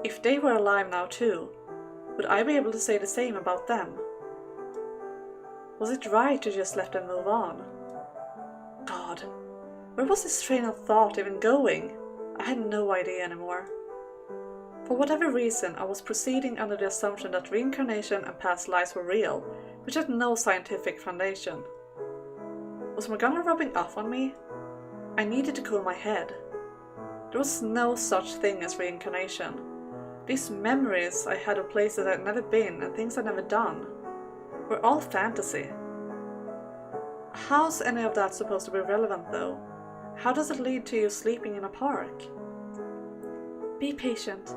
If they were alive now too, would I be able to say the same about them? Was it right to just let them move on? God, where was this train of thought even going? I had no idea anymore. For whatever reason, I was proceeding under the assumption that reincarnation and past lives were real, which had no scientific foundation. Was Morgana rubbing off on me? I needed to cool my head. There was no such thing as reincarnation. These memories I had of places I'd never been and things I'd never done were all fantasy. How's any of that supposed to be relevant, though? How does it lead to you sleeping in a park? Be patient.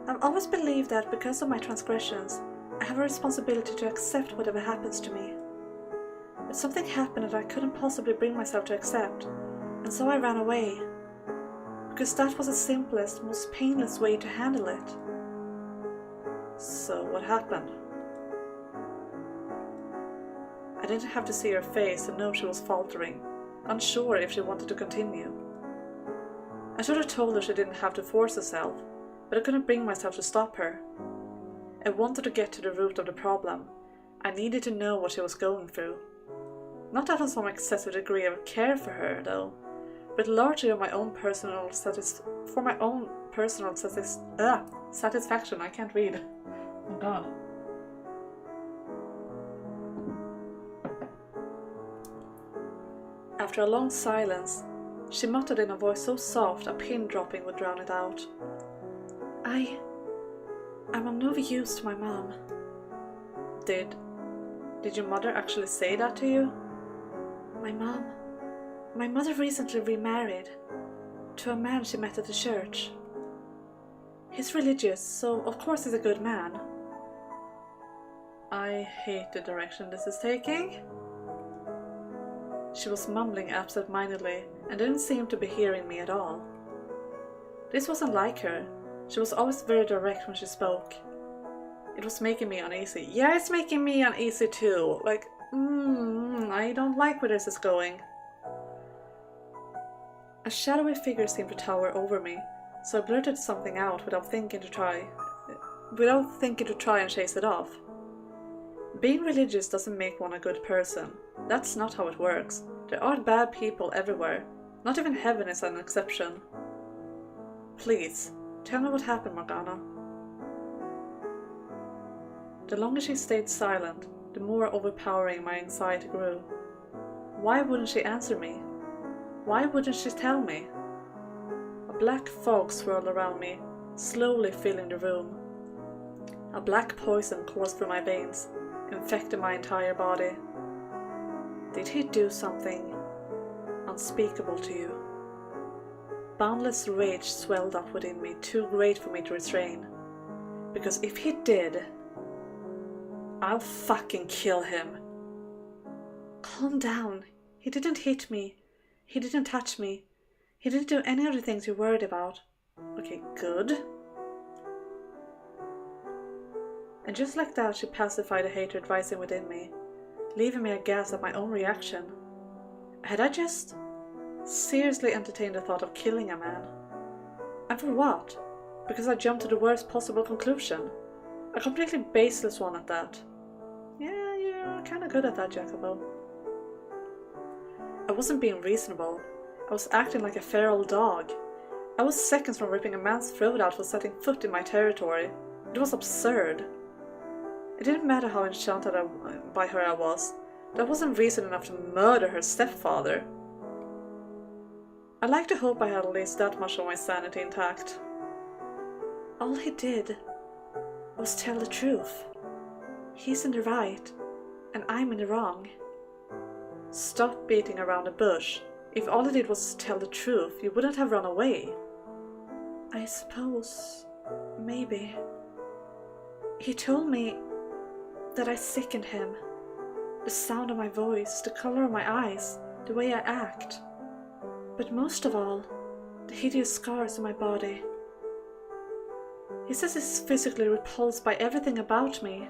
I've always believed that because of my transgressions, I have a responsibility to accept whatever happens to me. But something happened that I couldn't possibly bring myself to accept, and so I ran away. Because that was the simplest, most painless way to handle it. So what happened? I didn't have to see her face to know she was faltering, unsure if she wanted to continue. I should have told her she didn't have to force herself, but I couldn't bring myself to stop her. I wanted to get to the root of the problem. I needed to know what she was going through. Not out of some excessive degree of care for her, though, but largely of my own personal satisfaction. I can't read. Oh God. After a long silence, she muttered in a voice so soft a pin dropping would drown it out. I'm of no use to my mom. Did your mother actually say that to you? My mother recently remarried to a man she met at the church. He's religious, so of course he's a good man. I hate the direction this is taking. She was mumbling absent-mindedly and didn't seem to be hearing me at all. This wasn't like her. She was always very direct when she spoke. It was making me uneasy. Yeah, it's making me uneasy too. Like, I don't like where this is going. A shadowy figure seemed to tower over me, so I blurted something out without thinking to try and chase it off. Being religious doesn't make one a good person. That's not how it works. There are bad people everywhere. Not even heaven is an exception. Please, tell me what happened, Morgana. The longer she stayed silent, the more overpowering my anxiety grew. Why wouldn't she answer me? Why wouldn't she tell me? A black fog swirled around me, slowly filling the room. A black poison coursed through my veins, infecting my entire body. Did he do something unspeakable to you? Boundless rage swelled up within me, too great for me to restrain. Because if he did, I'll fucking kill him. Calm down. He didn't hit me. He didn't touch me. He didn't do any of the things you're worried about. Okay, good. And just like that, she pacified the hatred rising within me, leaving me aghast at my own reaction. Had I just seriously entertained the thought of killing a man? And for what? Because I jumped to the worst possible conclusion. A completely baseless one at that. Yeah, you're kinda good at that, Jacobo. I wasn't being reasonable. I was acting like a feral dog. I was seconds from ripping a man's throat out for setting foot in my territory. It was absurd. It didn't matter how enchanted by her I was. That wasn't reason enough to murder her stepfather. I'd like to hope I had at least that much of my sanity intact. All he did was tell the truth. He's in the right, and I'm in the wrong. Stop beating around the bush. If all he did was tell the truth, you wouldn't have run away. I suppose, maybe. He told me that I sickened him. The sound of my voice, the color of my eyes, the way I act. But most of all, the hideous scars on my body. He says he's physically repulsed by everything about me.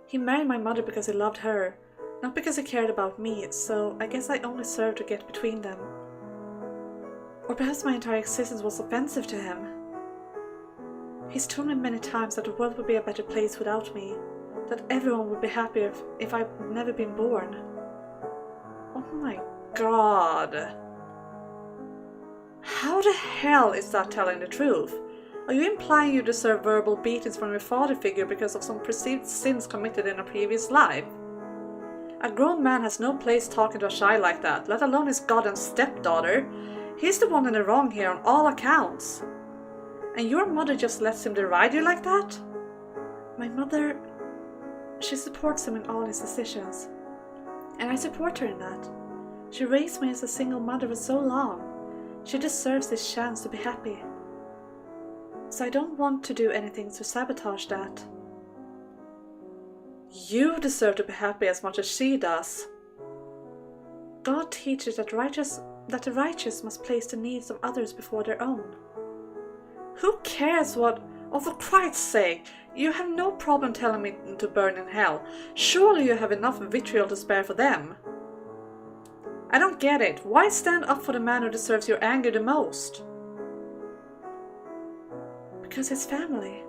He married my mother because he loved her, not because he cared about me, so I guess I only served to get between them. Or perhaps my entire existence was offensive to him. He's told me many times that the world would be a better place without me, that everyone would be happier if I'd never been born. Oh my god. How the hell is that telling the truth? Are you implying you deserve verbal beatings from your father figure because of some perceived sins committed in a previous life? A grown man has no place talking to a child like that, let alone his goddamn stepdaughter. He's the one in the wrong here on all accounts. And your mother just lets him deride you like that? My mother, she supports him in all his decisions. And I support her in that. She raised me as a single mother for so long. She deserves this chance to be happy. So I don't want to do anything to sabotage that. You deserve to be happy as much as she does. God teaches that the righteous must place the needs of others before their own. Who cares what... Oh, for Christ's sake, you have no problem telling me to burn in hell. Surely you have enough vitriol to spare for them. I don't get it. Why stand up for the man who deserves your anger the most? Because it's family.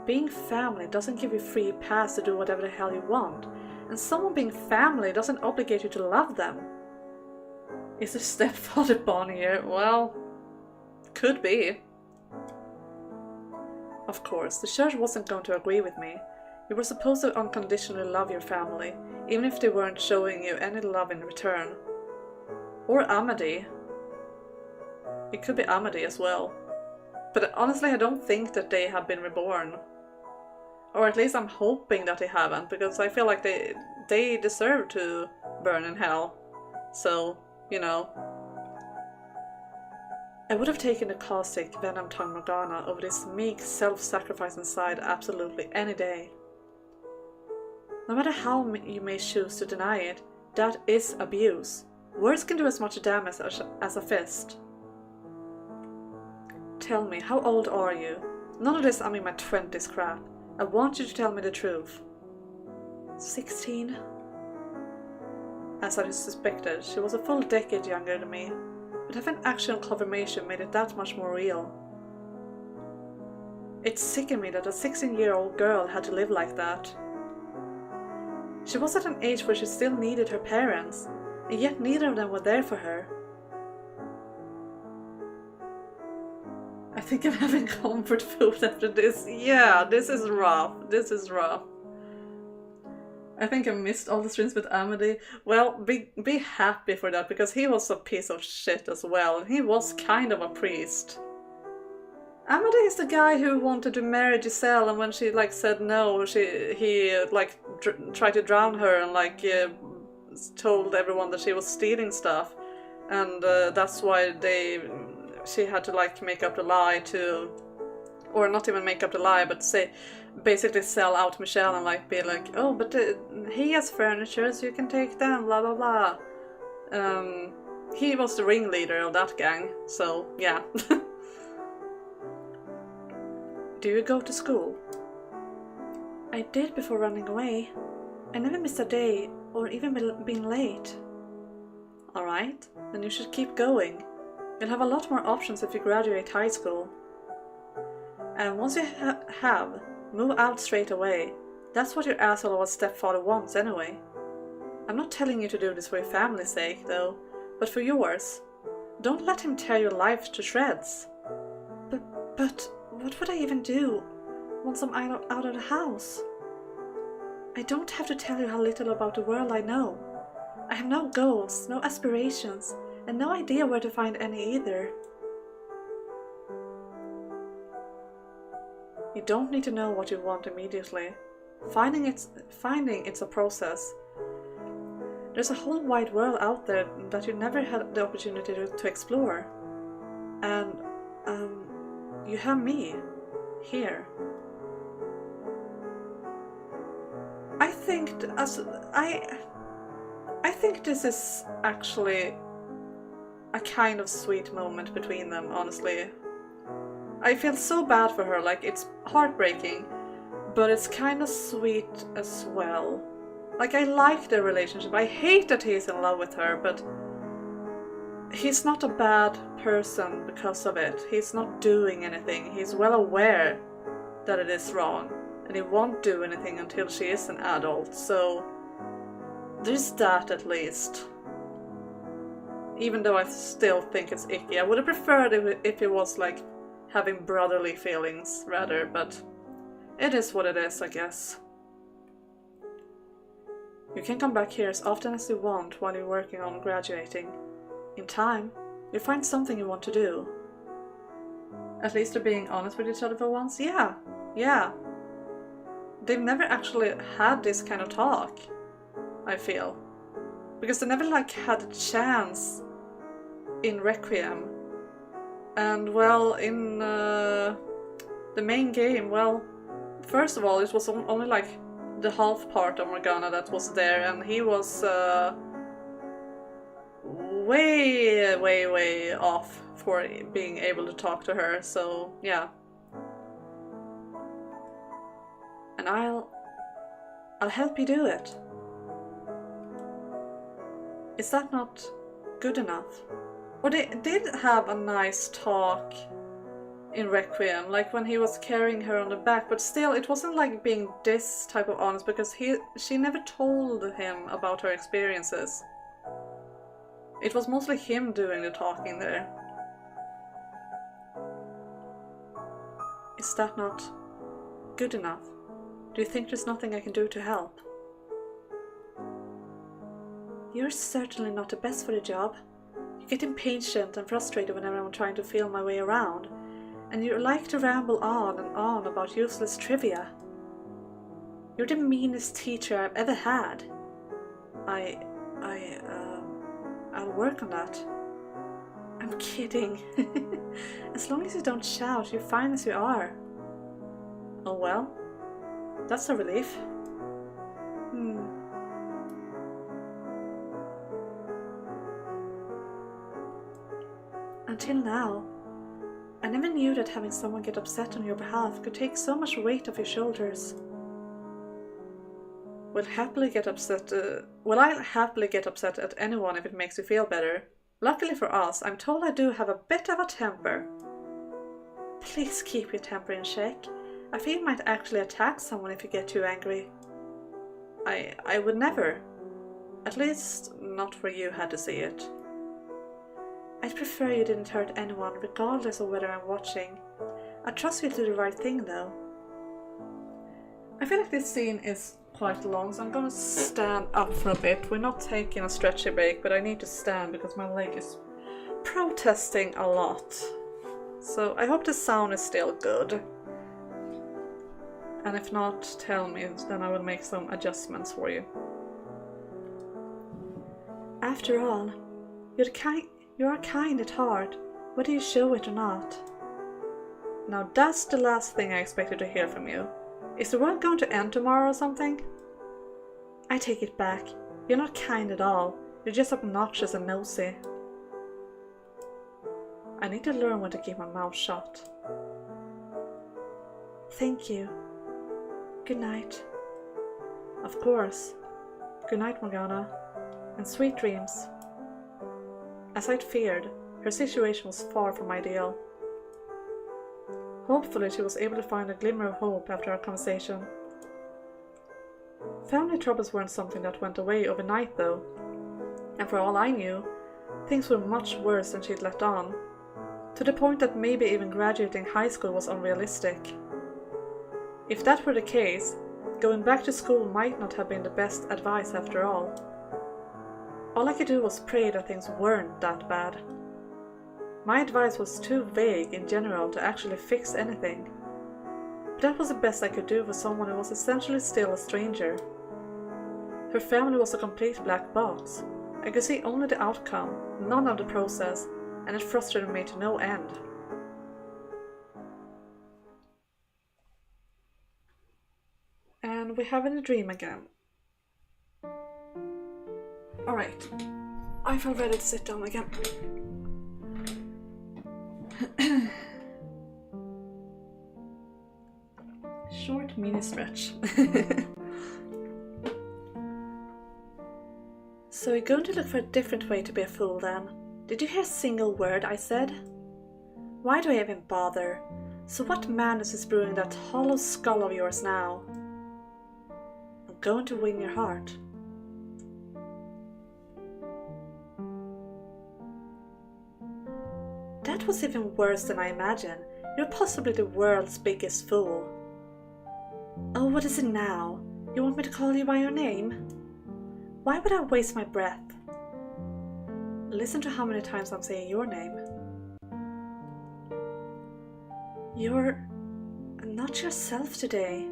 Being family doesn't give you free pass to do whatever the hell you want, and someone being family doesn't obligate you to love them. Is the stepfather born here? Well, could be. Of course, the church wasn't going to agree with me. You were supposed to unconditionally love your family, even if they weren't showing you any love in return. Or Amity. It could be Amity as well. But honestly, I don't think that they have been reborn. Or at least I'm hoping that they haven't, because I feel like they deserve to burn in hell. So, you know. I would have taken the caustic venom tongue Morgana over this meek self-sacrificing side absolutely any day. No matter how you may choose to deny it, that is abuse. Words can do as much damage as a fist. Tell me, how old are you? None of this I'm in my 20s crap. I want you to tell me the truth. 16. As I suspected, she was a full decade younger than me, but having actual confirmation made it that much more real. It sickened me that a 16-year-old girl had to live like that. She was at an age where she still needed her parents, and yet neither of them were there for her. I think I'm having comfort food after this. Yeah, this is rough. This is rough. I think I missed all the streams with Amity. Well, be happy for that, because he was a piece of shit as well. He was kind of a priest. Amity is the guy who wanted to marry Giselle, and when she like said no, he like tried to drown her and like told everyone that she was stealing stuff, and that's why she had to like make up the lie to, or not even make up the lie, but basically sell out Michelle and like be like, oh, but he has furniture, so you can take them, blah blah blah. He was the ringleader of that gang, so yeah. Do you go to school? I did before running away. I never missed a day or even been late. Alright, then you should keep going. You'll have a lot more options if you graduate high school. And once you have, move out straight away. That's what your asshole of a stepfather wants anyway. I'm not telling you to do this for your family's sake, though, but for yours. Don't let him tear your life to shreds. But what would I even do once I'm out of the house? I don't have to tell you how little about the world I know. I have no goals, no aspirations, and no idea where to find any either. You don't need to know what you want immediately. Finding it's a process. There's a whole wide world out there that you never had the opportunity to explore. And, you have me here. I think this is actually a kind of sweet moment between them, honestly. I feel so bad for her, like it's heartbreaking, but it's kind of sweet as well. Like, I like their relationship. I hate that he's in love with her, but he's not a bad person because of it. He's not doing anything. He's well aware that it is wrong, and he won't do anything until she is an adult, so there's that at least. Even though I still think it's icky. I would have preferred if it was like having brotherly feelings rather, but it is what it is, I guess. You can come back here as often as you want while you're working on graduating. In time, you'll find something you want to do. At least they're being honest with each other for once. Yeah. They've never actually had this kind of talk, I feel. Because they never like had a chance in Requiem. And well, in the main game, well, first of all, it was only like the half part of Morgana that was there, and he was way off for being able to talk to her, so yeah. And I'll help you do it. Is that not good enough? Or they did have a nice talk in Requiem, like when he was carrying her on the back, but still it wasn't like being this type of honest, because she never told him about her experiences. It was mostly him doing the talking there. Is that not good enough? Do you think there's nothing I can do to help? You're certainly not the best for the job. You get impatient and frustrated whenever I'm trying to feel my way around, and you like to ramble on and on about useless trivia. You're the meanest teacher I've ever had. I'll work on that. I'm kidding. As long as you don't shout, you're fine as you are. Oh well, that's a relief. Until now, I never knew that having someone get upset on your behalf could take so much weight off your shoulders. I'll happily get upset at anyone if it makes you feel better. Luckily for us, I'm told I do have a bit of a temper. Please keep your temper in check. I fear you might actually attack someone if you get too angry. I would never. At least, not where you had to see it. I'd prefer you didn't hurt anyone, regardless of whether I'm watching. I trust you'll do the right thing, though. I feel like this scene is quite long, so I'm gonna stand up for a bit. We're not taking a stretchy break, but I need to stand because my leg is protesting a lot. So I hope the sound is still good. And if not, tell me, then I will make some adjustments for you. After all, you are kind at heart, whether you show it or not. Now that's the last thing I expected to hear from you. Is the world going to end tomorrow or something? I take it back. You're not kind at all. You're just obnoxious and nosy. I need to learn when to keep my mouth shut. Thank you. Good night. Of course. Good night, Morgana. And sweet dreams. As I'd feared, her situation was far from ideal. Hopefully she was able to find a glimmer of hope after our conversation. Family troubles weren't something that went away overnight though, and for all I knew, things were much worse than she'd let on, to the point that maybe even graduating high school was unrealistic. If that were the case, going back to school might not have been the best advice after all. All I could do was pray that things weren't that bad. My advice was too vague in general to actually fix anything, but that was the best I could do for someone who was essentially still a stranger. Her family was a complete black box. I could see only the outcome, none of the process, and it frustrated me to no end. And we have a dream again. Alright, I feel ready to sit down again. Short mini stretch. So you're going to look for a different way to be a fool then? Did you hear a single word I said? Why do I even bother? So what madness is brewing that hollow skull of yours now? I'm going to win your heart. That was even worse than I imagined. You're possibly the world's biggest fool. Oh, what is it now? You want me to call you by your name? Why would I waste my breath? Listen to how many times I'm saying your name. You're not yourself today.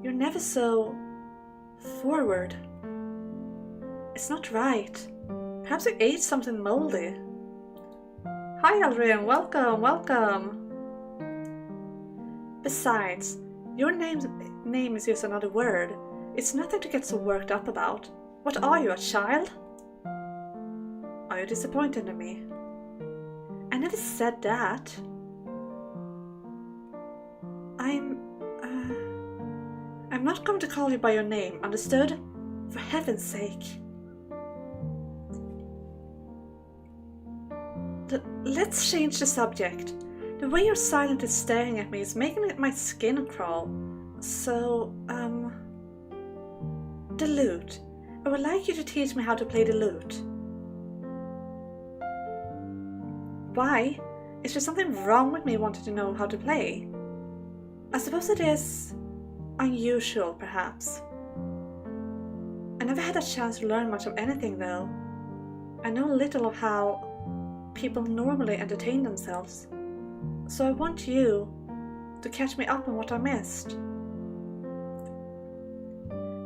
You're never so forward. It's not right. Perhaps you ate something moldy. Hi Aldrin, welcome, welcome. Besides, your name is just another word. It's nothing to get so worked up about. What are you, a child? Are you disappointed in me? I never said that. I'm not going to call you by your name, understood? For heaven's sake. Let's change the subject. The way you're silently staring at me is making my skin crawl. So, the lute. I would like you to teach me how to play the lute. Why? Is there something wrong with me wanting to know how to play? I suppose it is unusual, perhaps. I never had a chance to learn much of anything, though. I know little of how people normally entertain themselves. So I want you to catch me up on what I missed.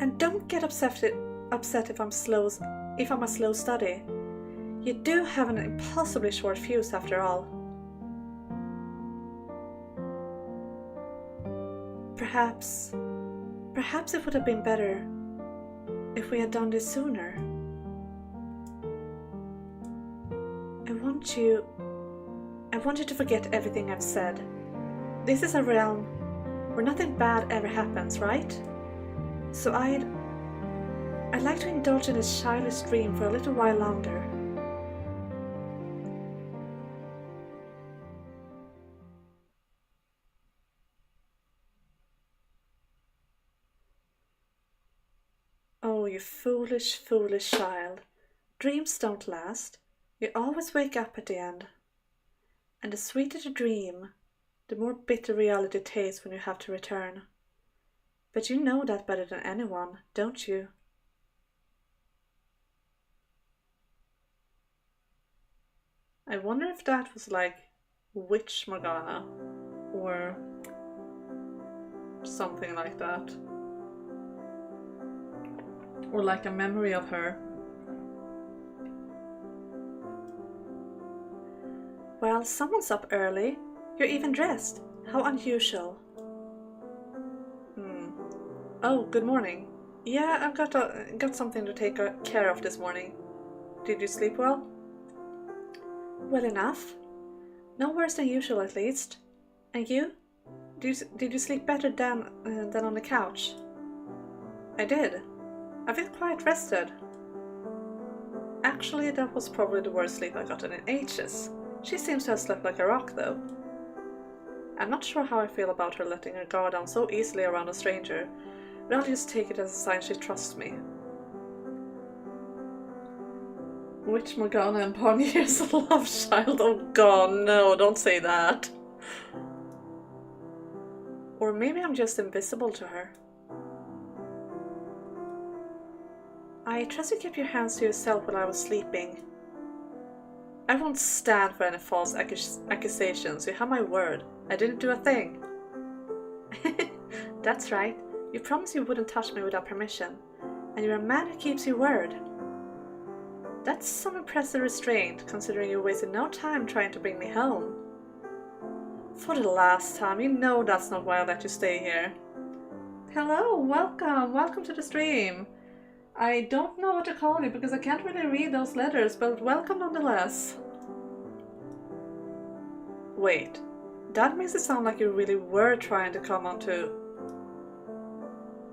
And don't get upset if I'm a slow study. You do have an impossibly short fuse after all. Perhaps it would have been better if we had done this sooner. I want you to forget everything I've said. This is a realm where nothing bad ever happens, right? So I'd like to indulge in this childish dream for a little while longer. Oh, you foolish, foolish child. Dreams don't last. You always wake up at the end. And the sweeter the dream, the more bitter reality tastes when you have to return. But you know that better than anyone, don't you? I wonder if that was like Witch Morgana or something like that. Or like a memory of her. Well, someone's up early. You're even dressed. How unusual. Oh, good morning. Yeah, I've got something to take care of this morning. Did you sleep well? Well enough. No worse than usual, at least. And you? Did you sleep better than on the couch? I did. I feel quite rested. Actually, that was probably the worst sleep I got in ages. She seems to have slept like a rock, though. I'm not sure how I feel about her letting her guard down so easily around a stranger, but I'll just take it as a sign she trusts me. Which Morgana and Barney is a love child? Oh god, no, don't say that. Or maybe I'm just invisible to her. I trust you kept your hands to yourself while I was sleeping. I won't stand for any false accusations. You have my word. I didn't do a thing. That's right. You promised you wouldn't touch me without permission. And you're a man who keeps your word. That's some impressive restraint, considering you wasted no time trying to bring me home. For the last time, you know that's not why I let you stay here. Hello, welcome to the stream. I don't know what to call you because I can't really read those letters, but welcome nonetheless. Wait, that makes it sound like you really were trying to come onto...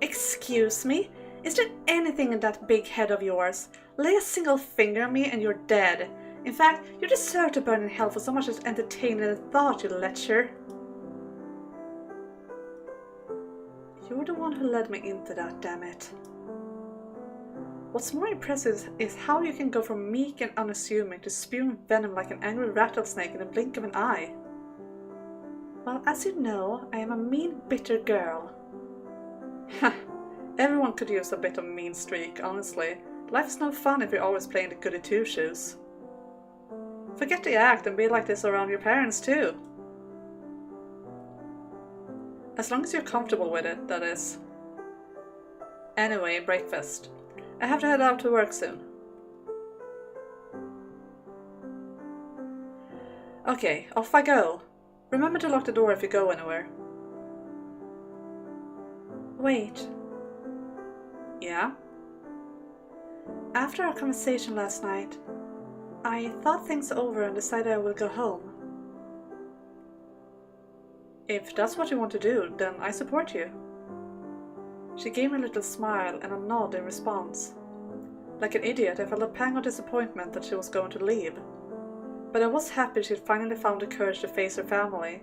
Excuse me? Is there anything in that big head of yours? Lay a single finger on me and you're dead. In fact, you deserve to burn in hell for so much as entertaining the thought, you lecher. You're the one who led me into that, damn it. What's more impressive is how you can go from meek and unassuming to spewing venom like an angry rattlesnake in the blink of an eye. Well, as you know, I am a mean, bitter girl. Ha! Everyone could use a bit of mean streak, honestly. Life's no fun if you're always playing the goody two-shoes. Forget the act and be like this around your parents too. As long as you're comfortable with it, that is. Anyway, breakfast. I have to head out to work soon. Okay, off I go. Remember to lock the door if you go anywhere. Wait. Yeah? After our conversation last night, I thought things over and decided I will go home. If that's what you want to do, then I support you. She gave me a little smile and a nod in response. Like an idiot, I felt a pang of disappointment that she was going to leave. But I was happy she'd finally found the courage to face her family.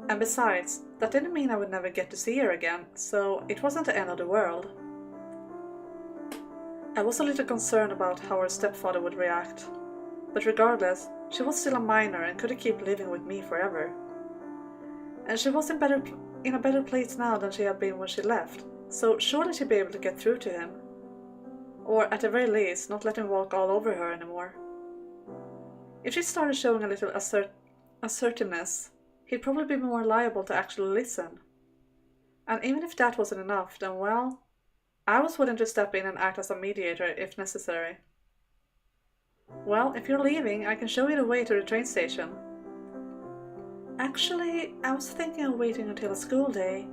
And besides, that didn't mean I would never get to see her again, so it wasn't the end of the world. I was a little concerned about how her stepfather would react. But regardless, she was still a minor and couldn't keep living with me forever. And she was in a better place now than she had been when she left, so surely she'd be able to get through to him. Or at the very least, not let him walk all over her anymore. If she started showing a little assertiveness, he'd probably be more liable to actually listen. And even if that wasn't enough, then well, I was willing to step in and act as a mediator if necessary. Well, if you're leaving, I can show you the way to the train station. Actually, I was thinking of waiting until a school day.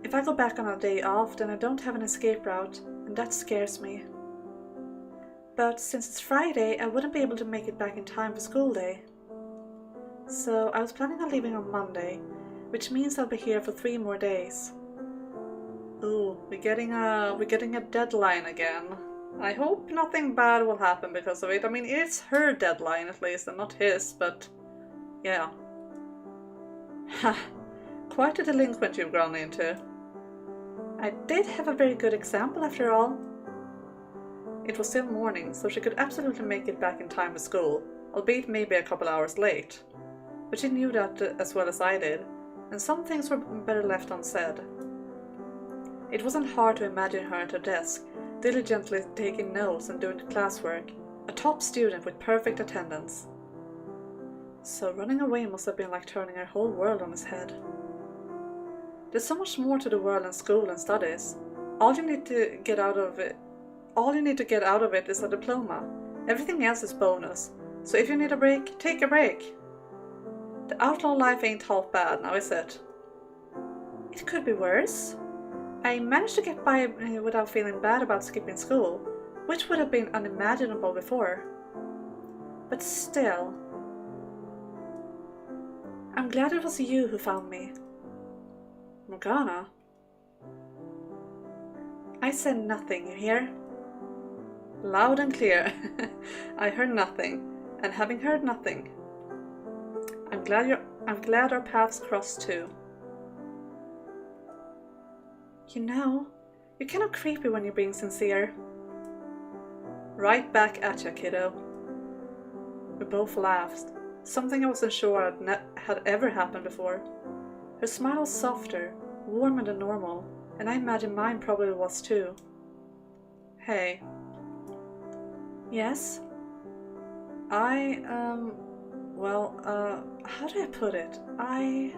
If I go back on a day off, then I don't have an escape route, and that scares me. But since it's Friday, I wouldn't be able to make it back in time for school day. So I was planning on leaving on Monday, which means I'll be here for 3 more days. Ooh, we're getting a deadline again. I hope nothing bad will happen because of it. I mean, it's her deadline at least, and not his, but yeah. Ha! Quite a delinquent you've grown into. I did have a very good example after all. It was still morning, so she could absolutely make it back in time for school, albeit maybe a couple hours late. But she knew that as well as I did, and some things were better left unsaid. It wasn't hard to imagine her at her desk, diligently taking notes and doing the classwork, a top student with perfect attendance. So running away must have been like turning her whole world on its head. There's so much more to the world than school and studies. All you need to get out of it is a diploma. Everything else is bonus. So if you need a break, take a break. The outlaw life ain't half bad, now is it? It could be worse. I managed to get by without feeling bad about skipping school, which would have been unimaginable before. But still, I'm glad it was you who found me. Morgana? I said nothing, you hear? Loud and clear. I heard nothing, and having heard nothing, I'm glad our paths crossed too. You know, you're kind of creepy when you're being sincere. Right back at you, kiddo. We both laughed, something I wasn't sure had ever happened before. Her smile was softer, warmer than normal, and I imagine mine probably was too. Hey. Yes? How do I put it? I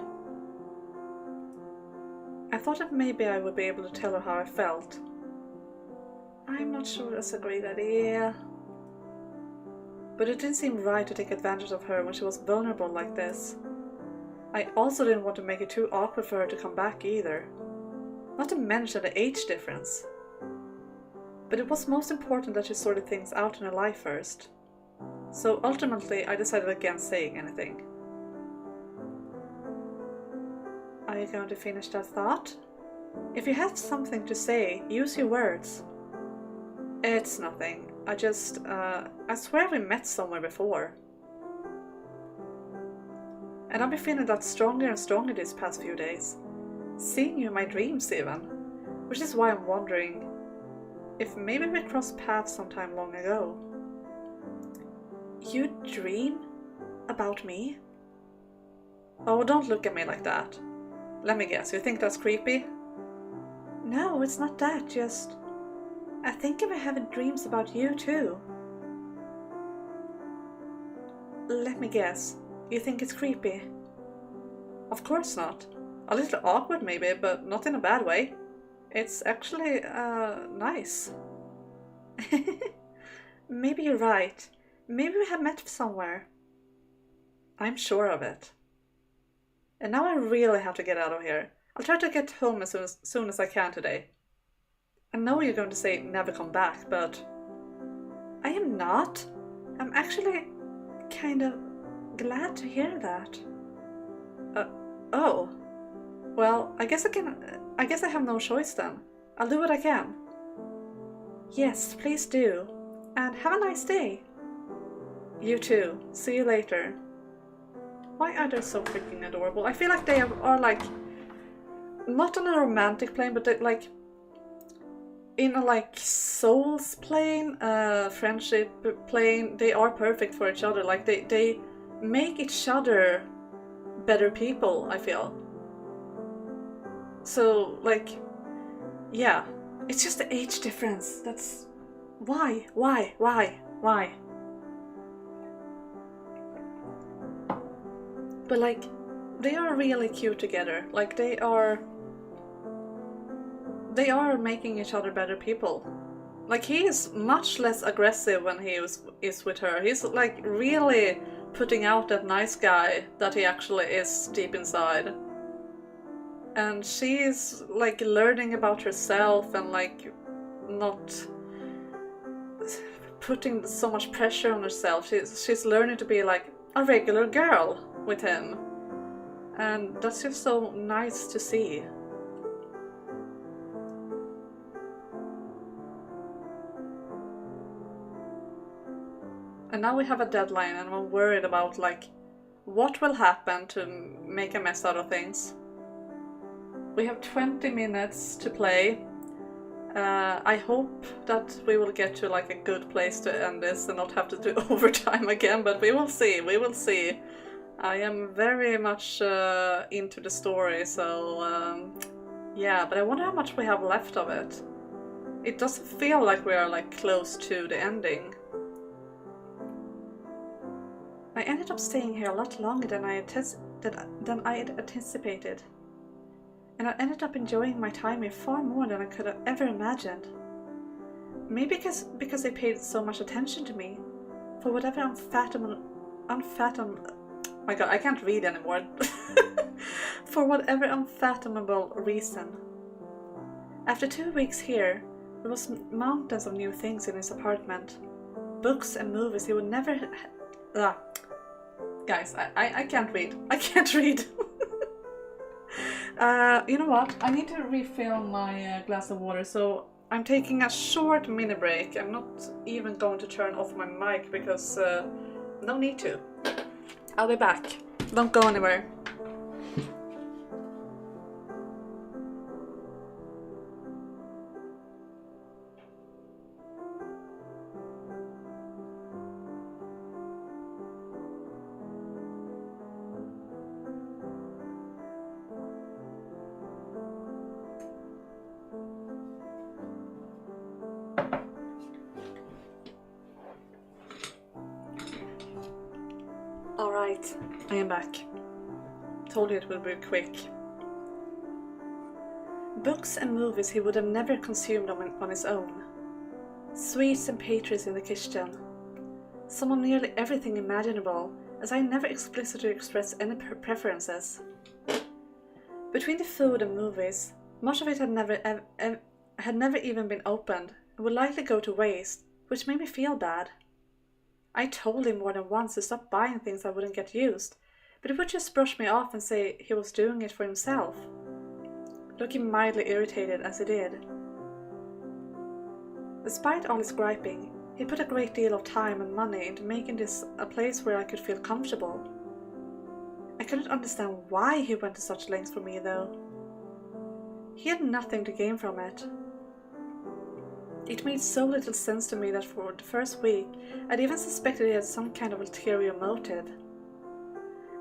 thought that maybe I would be able to tell her how I felt. I'm not sure that's a great idea. But it didn't seem right to take advantage of her when she was vulnerable like this. I also didn't want to make it too awkward for her to come back either. Not to mention the age difference. But it was most important that she sorted things out in her life first. So ultimately, I decided against saying anything. Are you going to finish that thought? If you have something to say, use your words. It's nothing. I swear we met somewhere before. And I've been feeling that stronger and stronger these past few days. Seeing you in my dreams even. Which is why I'm wondering if maybe we crossed paths sometime long ago. You dream about me? Oh, don't look at me like that. Let me guess, you think that's creepy? No, it's not that, just... I think I've been having dreams about you too. Let me guess, you think it's creepy? Of course not. A little awkward maybe, but not in a bad way. It's actually, nice. Maybe you're right. Maybe we have met somewhere. I'm sure of it. And now I really have to get out of here. I'll try to get home as soon as I can today. I know you're going to say never come back, but... I am not. I'm actually kind of glad to hear that. Oh. Well, I guess I have no choice then. I'll do what I can. Yes, please do. And have a nice day. You too. See you later. Why are they so freaking adorable? I feel like they are like... Not on a romantic plane, but like... In a like souls plane, friendship plane, they are perfect for each other. Like they make each other better people, I feel. So like, yeah, it's just the age difference. That's why? But like, they are really cute together. Like they are making each other better people. Like he is much less aggressive when he is with her. He's like really putting out that nice guy that he actually is deep inside. And she is like learning about herself and like not putting so much pressure on herself. She's learning to be like a regular girl with him. And that's just so nice to see. And now we have a deadline and I'm worried about like what will happen to make a mess out of things. We have 20 minutes to play. I hope that we will get to like a good place to end this and not have to do overtime again, but we will see, I am very much into the story, so yeah, but I wonder how much we have left of it. It doesn't feel like we are like close to the ending. I ended up staying here a lot longer than I had anticipated. And I ended up enjoying my time here far more than I could have ever imagined. Maybe because they paid so much attention to me, for whatever my god, I can't read anymore. For whatever unfathomable reason. After 2 weeks here, there was mountains of new things in his apartment. Books and movies he would never... Guys, I can't read. I can't read. You know what? I need to refill my glass of water, so I'm taking a short mini break. I'm not even going to turn off my mic because no need to. I'll be back. Don't go anywhere. Alright, I am back. Told you it would be quick. Books and movies he would have never consumed on his own. Sweets and pastries in the kitchen. Some of nearly everything imaginable, as I never explicitly expressed any preferences. Between the food and movies, much of it had never even been opened and would likely go to waste, which made me feel bad. I told him more than once to stop buying things I wouldn't get used, but he would just brush me off and say he was doing it for himself, looking mildly irritated as he did. Despite all his griping, he put a great deal of time and money into making this a place where I could feel comfortable. I couldn't understand why he went to such lengths for me, though. He had nothing to gain from it. It made so little sense to me that for the first week, I'd even suspected he had some kind of ulterior motive.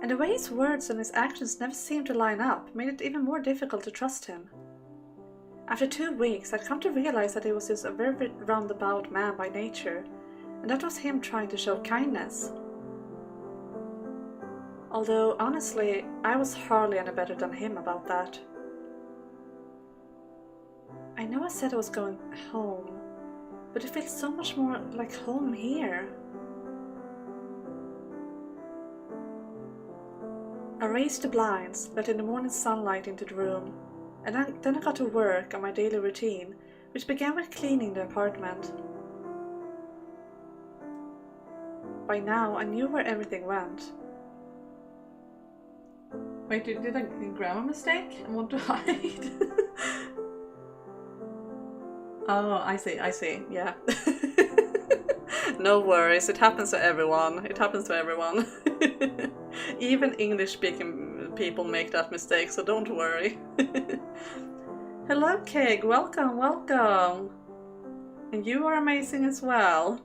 And the way his words and his actions never seemed to line up made it even more difficult to trust him. After 2 weeks, I'd come to realize that he was just a very roundabout man by nature, and that was him trying to show kindness. Although, honestly, I was hardly any better than him about that. I know I said I was going home, but it feels so much more like home here. I raised the blinds, letting the morning sunlight into the room, and then I got to work on my daily routine, which began with cleaning the apartment. By now, I knew where everything went. Wait, did I grab a mistake and want to hide? Oh, I see, yeah. No worries, it happens to everyone. Even English-speaking people make that mistake, so don't worry. Hello, Keg, welcome. And you are amazing as well.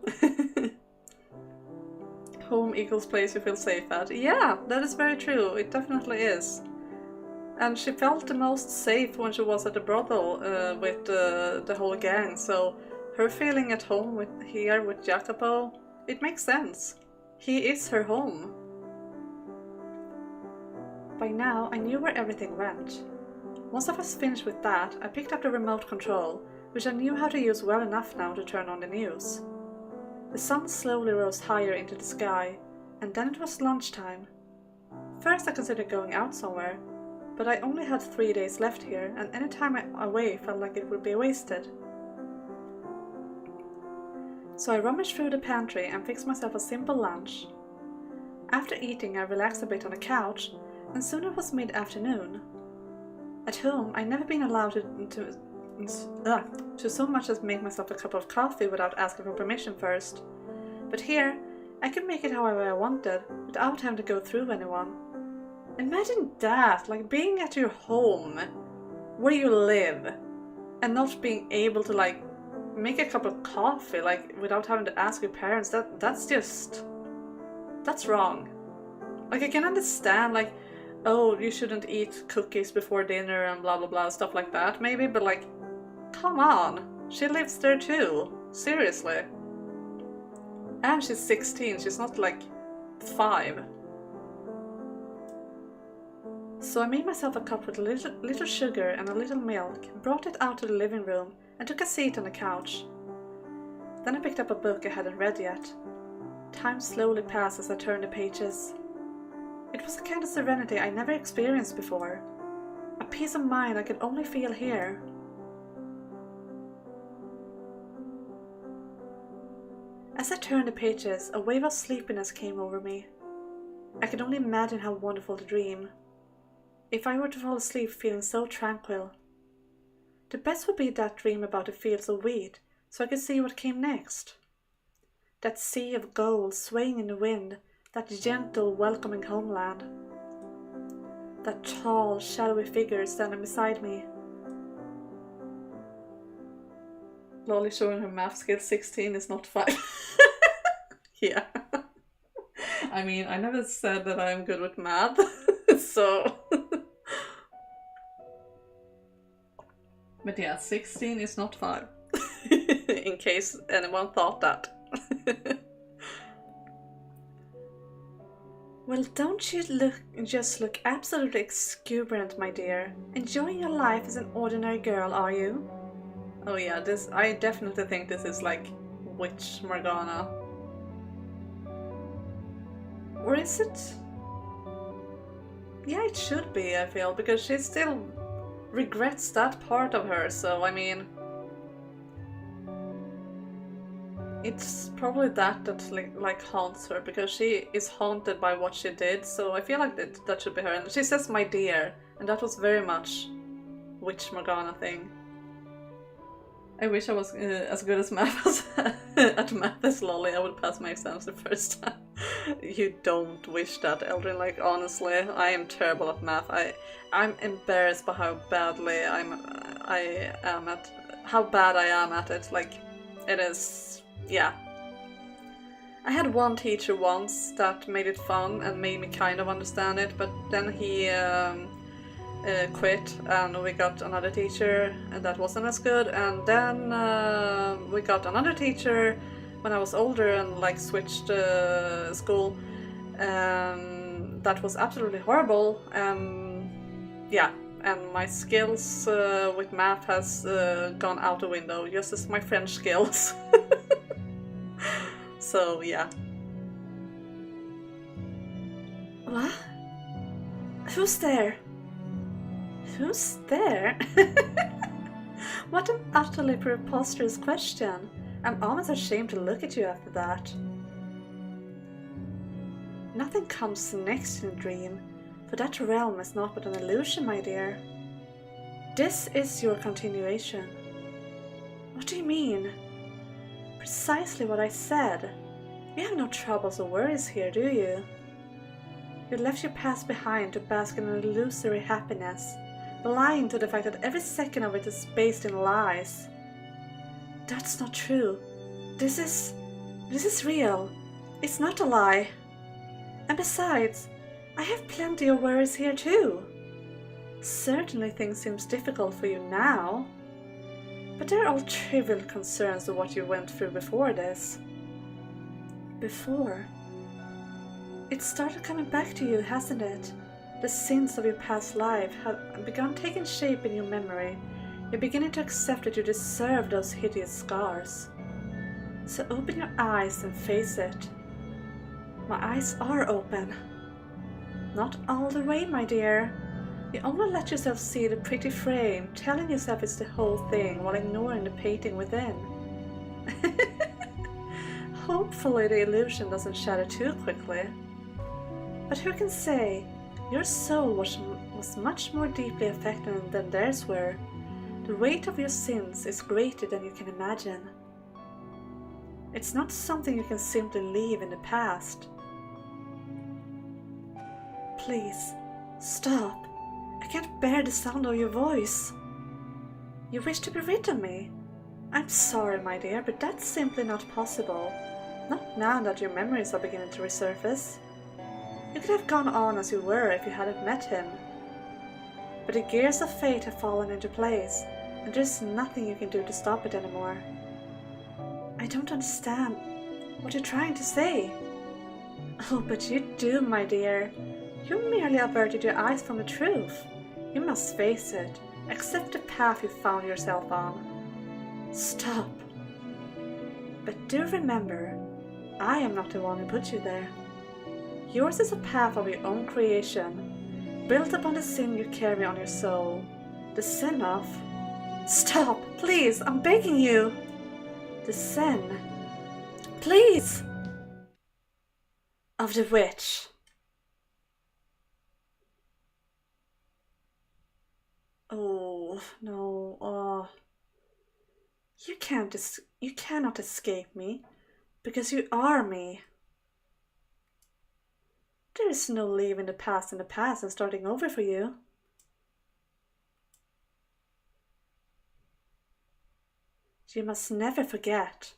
Home equals place you feel safe at. Yeah, that is very true, it definitely is. And she felt the most safe when she was at the brothel with the whole gang, so her feeling at home here with Jacopo, it makes sense. He is her home. By now, I knew where everything went. Once I was finished with that, I picked up the remote control, which I knew how to use well enough now to turn on the news. The sun slowly rose higher into the sky, and then it was lunchtime. First I considered going out somewhere, but I only had 3 days left here, and any time away felt like it would be wasted. So I rummaged through the pantry and fixed myself a simple lunch. After eating, I relaxed a bit on the couch, and soon it was mid-afternoon. At home, I'd never been allowed to so much as make myself a cup of coffee without asking for permission first. But here, I could make it however I wanted, without having to go through anyone. Imagine that, like being at your home, where you live, and not being able to like make a cup of coffee like without having to ask your parents. That's wrong. Like I can understand like, oh, you shouldn't eat cookies before dinner and blah blah blah, stuff like that maybe, but like, come on, she lives there too, seriously. And she's 16, she's not like 5. So I made myself a cup with a little sugar and a little milk, brought it out to the living room, and took a seat on the couch. Then I picked up a book I hadn't read yet. Time slowly passed as I turned the pages. It was a kind of serenity I never experienced before. A peace of mind I could only feel here. As I turned the pages, a wave of sleepiness came over me. I could only imagine how wonderful the dream. if I were to fall asleep feeling so tranquil. The best would be that dream about the fields of wheat, so I could see what came next. That sea of gold swaying in the wind, that gentle, welcoming homeland. That tall, shadowy figure standing beside me. Lolly showing her math skill 16 is not 5. Yeah. I mean, I never said that I'm good with math, so... But yeah, 16 is not 5. In case anyone thought that. Well, don't you just look absolutely exuberant, my dear. Enjoying your life as an ordinary girl, are you? Oh yeah, I definitely think this is like Witch Morgana. Or is it? Yeah, it should be, I feel, because she still regrets that part of her, so I mean... It's probably that like haunts her, because she is haunted by what she did, so I feel like that should be her. And she says my dear, and that was very much Witch Morgana thing. I wish I was as good as math at math as Lolly. I would pass my exams the first time. You don't wish that, Eldrin. Like, honestly, I am terrible at math. I'm embarrassed by how badly I am at how bad I am at it. Like, it is, yeah. I had one teacher once that made it fun and made me kind of understand it, but then he quit and we got another teacher and that wasn't as good, and then we got another teacher when I was older and like switched school, that was absolutely horrible, yeah, and my skills with math has gone out the window, just as my French skills. So yeah. What? Who's there? Who's there? What an utterly preposterous question. I'm almost ashamed to look at you after that. Nothing comes next in a dream, for that realm is not but an illusion, my dear. This is your continuation. What do you mean? Precisely what I said. You have no troubles or worries here, do you? You left your past behind to bask in an illusory happiness, blind to the fact that every second of it is based in lies. That's not true. This is real. It's not a lie. And besides, I have plenty of worries here too. Certainly things seem difficult for you now, but they're all trivial concerns of what you went through before this. Before? It started coming back to you, hasn't it? The sins of your past life have begun taking shape in your memory. You're beginning to accept that you deserve those hideous scars. So open your eyes and face it. My eyes are open. Not all the way, my dear. You only let yourself see the pretty frame, telling yourself it's the whole thing while ignoring the painting within. Hopefully the illusion doesn't shatter too quickly. But who can say? Your soul was much more deeply affected than theirs were. The weight of your sins is greater than you can imagine. It's not something you can simply leave in the past. Please, stop. I can't bear the sound of your voice. You wish to be rid of me? I'm sorry, my dear, but that's simply not possible. Not now that your memories are beginning to resurface. You could have gone on as you were if you hadn't met him. But the gears of fate have fallen into place, and there's nothing you can do to stop it anymore. I don't understand what you're trying to say. Oh, but you do, my dear. You merely averted your eyes from the truth. You must face it. Accept the path you found yourself on. Stop. But do remember, I am not the one who put you there. Yours is a path of your own creation, built upon the sin you carry on your soul. The sin of... Stop, please, I'm begging you. The sin... Please! Of the witch. No, no, you cannot escape me, because you are me. There is no leaving the past in the past and starting over for you. You must never forget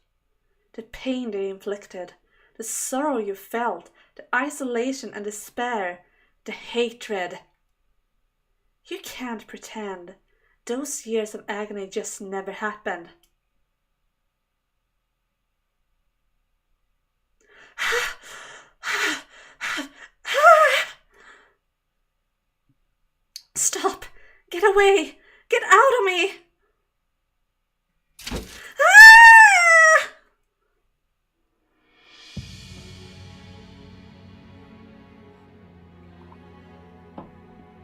the pain they inflicted, the sorrow you felt, the isolation and despair, the hatred. You can't pretend those years of agony just never happened. Stop! Get away! Get out of me!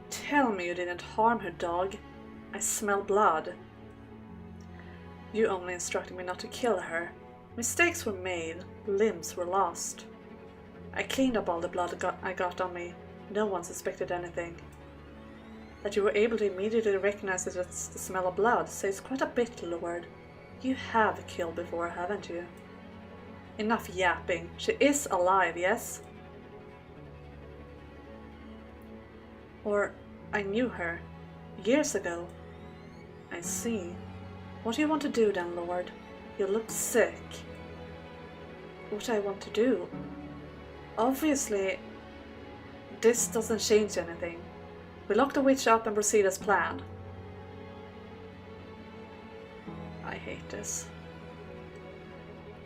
Tell me you didn't harm her, dog. I smell blood. You only instructed me not to kill her. Mistakes were made, limbs were lost. I cleaned up all the blood I got on me. No one suspected anything. That you were able to immediately recognize it as the smell of blood says quite a bit, Lord. You have killed before, haven't you? Enough yapping. She is alive, yes? Or I knew her years ago. I see. What do you want to do then, Lord? You look sick. What I want to do? Obviously, this doesn't change anything. We lock the witch up and proceed as planned. I hate this.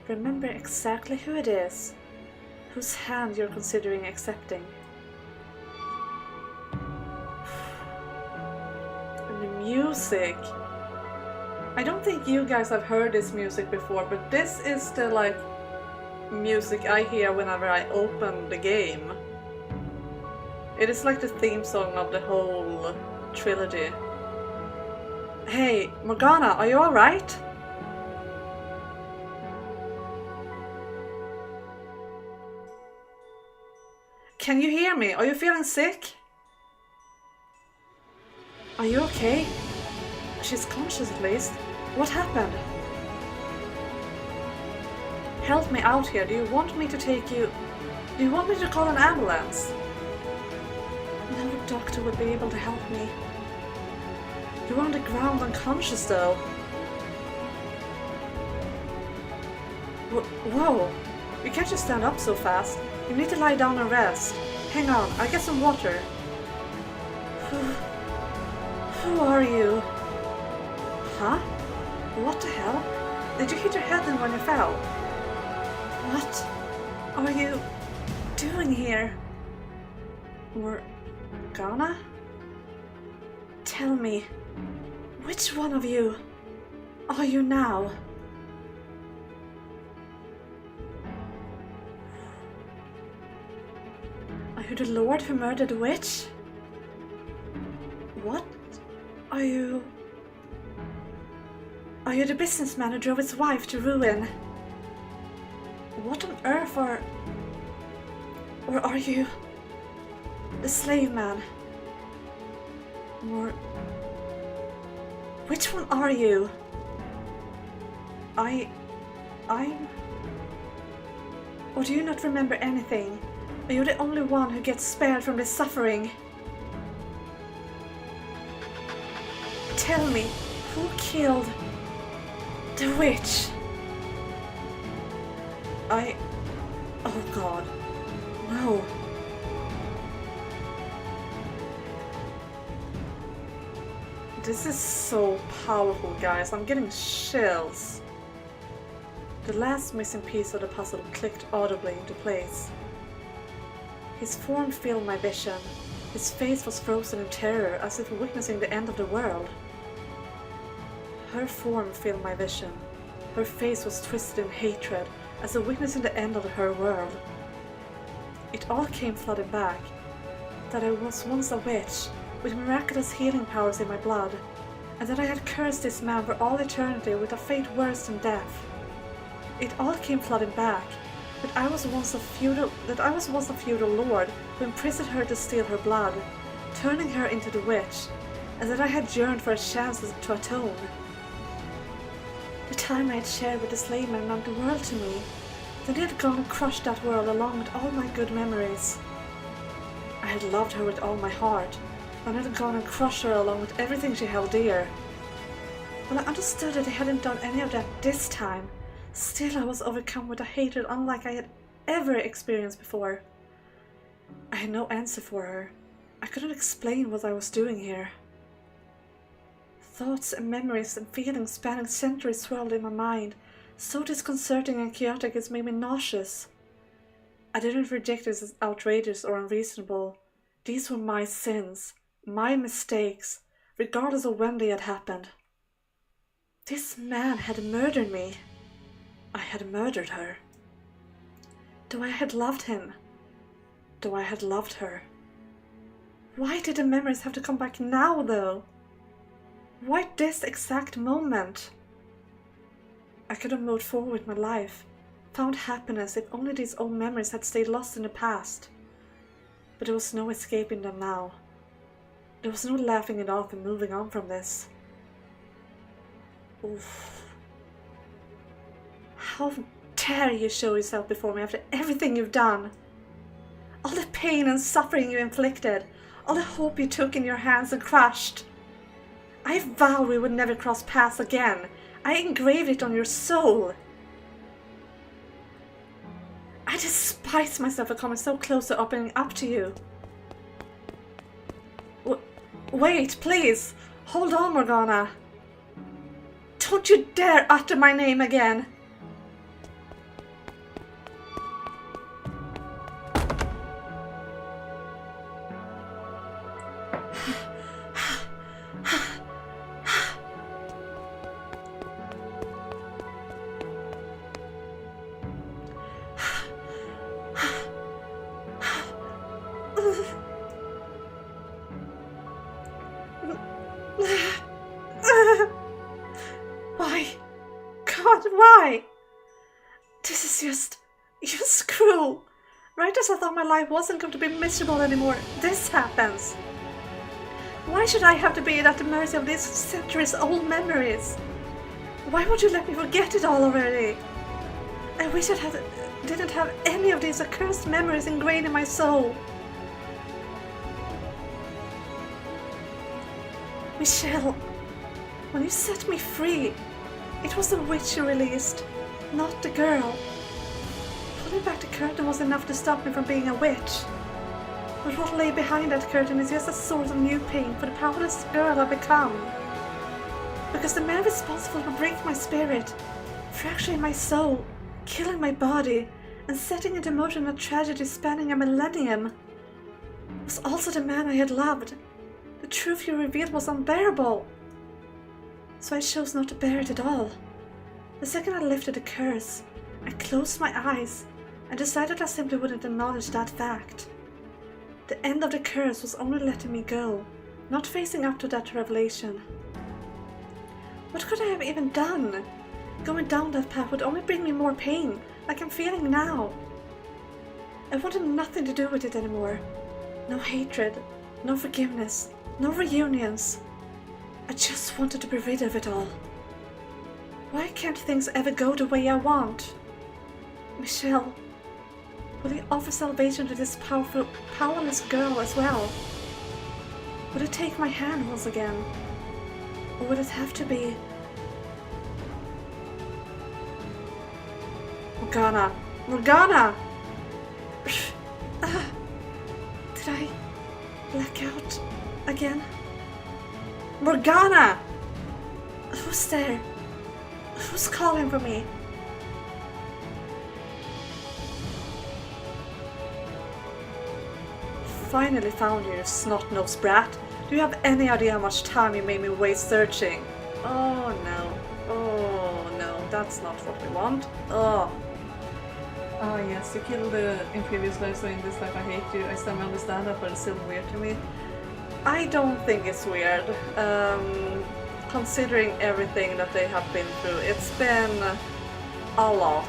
Remember exactly who it is, whose hand you're considering accepting. And the music. I don't think you guys have heard this music before, but this is the music I hear whenever I open the game. It is like the theme song of the whole trilogy. Hey, Morgana, are you alright? Can you hear me? Are you feeling sick? Are you okay? She's conscious at least. What happened? Help me out here. Do you want me to take you? Do you want me to call an ambulance? No doctor would be able to help me. You're on the ground unconscious though. Whoa! You can't just stand up so fast. You need to lie down and rest. Hang on, I'll get some water. Who are you? Huh? What the hell? Did you hit your head in when you fell? What are you doing here? Morgana? Tell me, which one of you are you now? Are you the Lord who murdered the witch? What are you? Are you the businessman who drove his wife to ruin? What on earth or are you the slave man? Or which one are you? I'm... Or do you not remember anything? Are you the only one who gets spared from this suffering? Tell me, who killed the witch? Oh God, no. This is so powerful, guys. I'm getting chills. The last missing piece of the puzzle clicked audibly into place. His form filled my vision. His face was frozen in terror, as if witnessing the end of the world. Her form filled my vision. Her face was twisted in hatred, as if witnessing the end of her world. It all came flooding back. That I was once a witch, with miraculous healing powers in my blood, and that I had cursed this man for all eternity with a fate worse than death. It all came flooding back. That I was once a feudal lord who imprisoned her to steal her blood, turning her into the witch, and that I had yearned for a chance to atone. The time I had shared with the slave man meant the world to me. Then he had gone and crushed that world along with all my good memories. I had loved her with all my heart, and had gone and crushed her along with everything she held dear. Well, I understood that he hadn't done any of that this time. Still, I was overcome with a hatred unlike I had ever experienced before. I had no answer for her. I couldn't explain what I was doing here. Thoughts and memories and feelings spanning centuries swirled in my mind, so disconcerting and chaotic it made me nauseous. I didn't reject it as outrageous or unreasonable. These were my sins, my mistakes, regardless of when they had happened. This man had murdered me. I had murdered her. Though I had loved him. Though I had loved her. Why did the memories have to come back now, though? Why this exact moment? I could have moved forward with my life, found happiness if only these old memories had stayed lost in the past. But there was no escaping them now. There was no laughing it off and moving on from this. Oof. How dare you show yourself before me after everything you've done? All the pain and suffering you inflicted, all the hope you took in your hands and crushed. I vowed we would never cross paths again. I engraved it on your soul. I despise myself for coming so close to opening up to you. Wait, please. Hold on, Morgana. Don't you dare utter my name again. Why? God, why? This is just cruel. Right as I thought my life wasn't going to be miserable anymore, this happens. Why should I have to be at the mercy of these centuries-old memories? Why won't you let me forget it all already? I wish I didn't have any of these accursed memories ingrained in my soul. Michelle, when you set me free, it was the witch you released, not the girl. Pulling back the curtain was enough to stop me from being a witch. But what lay behind that curtain is just a source of new pain for the powerless girl I've become. Because the man responsible for breaking my spirit, fracturing my soul, killing my body, and setting into motion a tragedy spanning a millennium, was also the man I had loved. The truth you revealed was unbearable. So I chose not to bear it at all. The second I lifted the curse, I closed my eyes and decided I simply wouldn't acknowledge that fact. The end of the curse was only letting me go, not facing up to that revelation. What could I have even done? Going down that path would only bring me more pain, like I'm feeling now. I wanted nothing to do with it anymore. No hatred, no forgiveness, no reunions. I just wanted to be rid of it all. Why can't things ever go the way I want? Michelle, will you offer salvation to this powerless girl as well? Will it take my hand once again? Or will it have to be... Morgana! Morgana! Did I black out again? Morgana! Who's there? Who's calling for me? Finally found you, snot-nosed brat. Do you have any idea how much time you made me waste searching? Oh no, that's not what we want. Oh. Ah yes, you killed in previous life, so in this life I hate you. I still understand that, but it's still weird to me. I don't think it's weird, considering everything that they have been through. It's been a lot.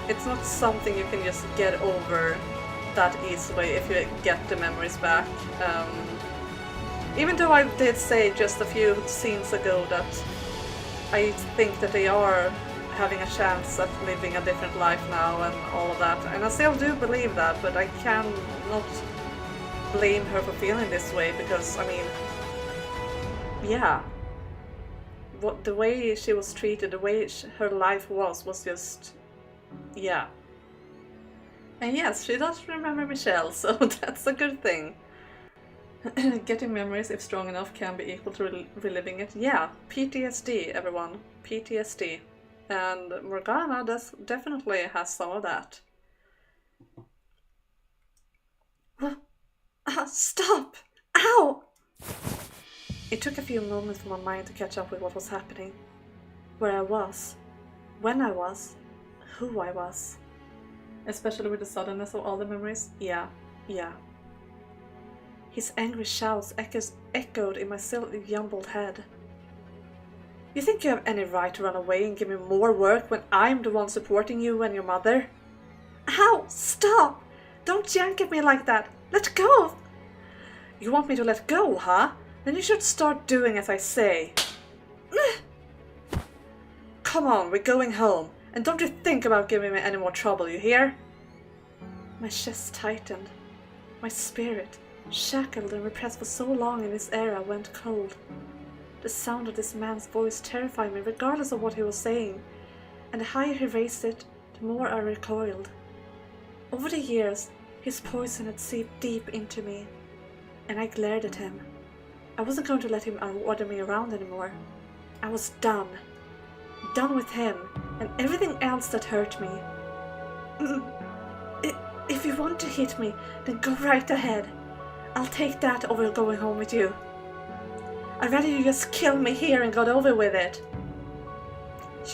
It's not something you can just get over that easily if you get the memories back. Even though I did say just a few scenes ago that I think that they are having a chance at living a different life now and all of that, and I still do believe that, but I cannot blame her for feeling this way because, I mean, yeah, the way she was treated, the way her life was just, yeah. And yes, she does remember Michelle, so that's a good thing. Getting memories, if strong enough, can be equal to reliving it. Yeah, PTSD, everyone. PTSD. And Morgana definitely has some of that. Stop! Ow! It took a few moments for my mind to catch up with what was happening. Where I was. When I was. Who I was. Especially with the suddenness of all the memories. Yeah. His angry shouts echoed in my still jumbled head. You think you have any right to run away and give me more work when I'm the one supporting you and your mother? Ow! Stop! Don't yank at me like that! Let go! You want me to let go, huh? Then you should start doing as I say. Come on, we're going home. And don't you think about giving me any more trouble, you hear? My chest tightened. My spirit, shackled and repressed for so long in this era, went cold. The sound of this man's voice terrified me regardless of what he was saying, and the higher he raised it, the more I recoiled. Over the years, his poison had seeped deep into me, and I glared at him. I wasn't going to let him order me around anymore. I was done. Done with him, and everything else that hurt me. If you want to hit me, then go right ahead. I'll take that over going home with you. I'd rather you just kill me here and got over with it.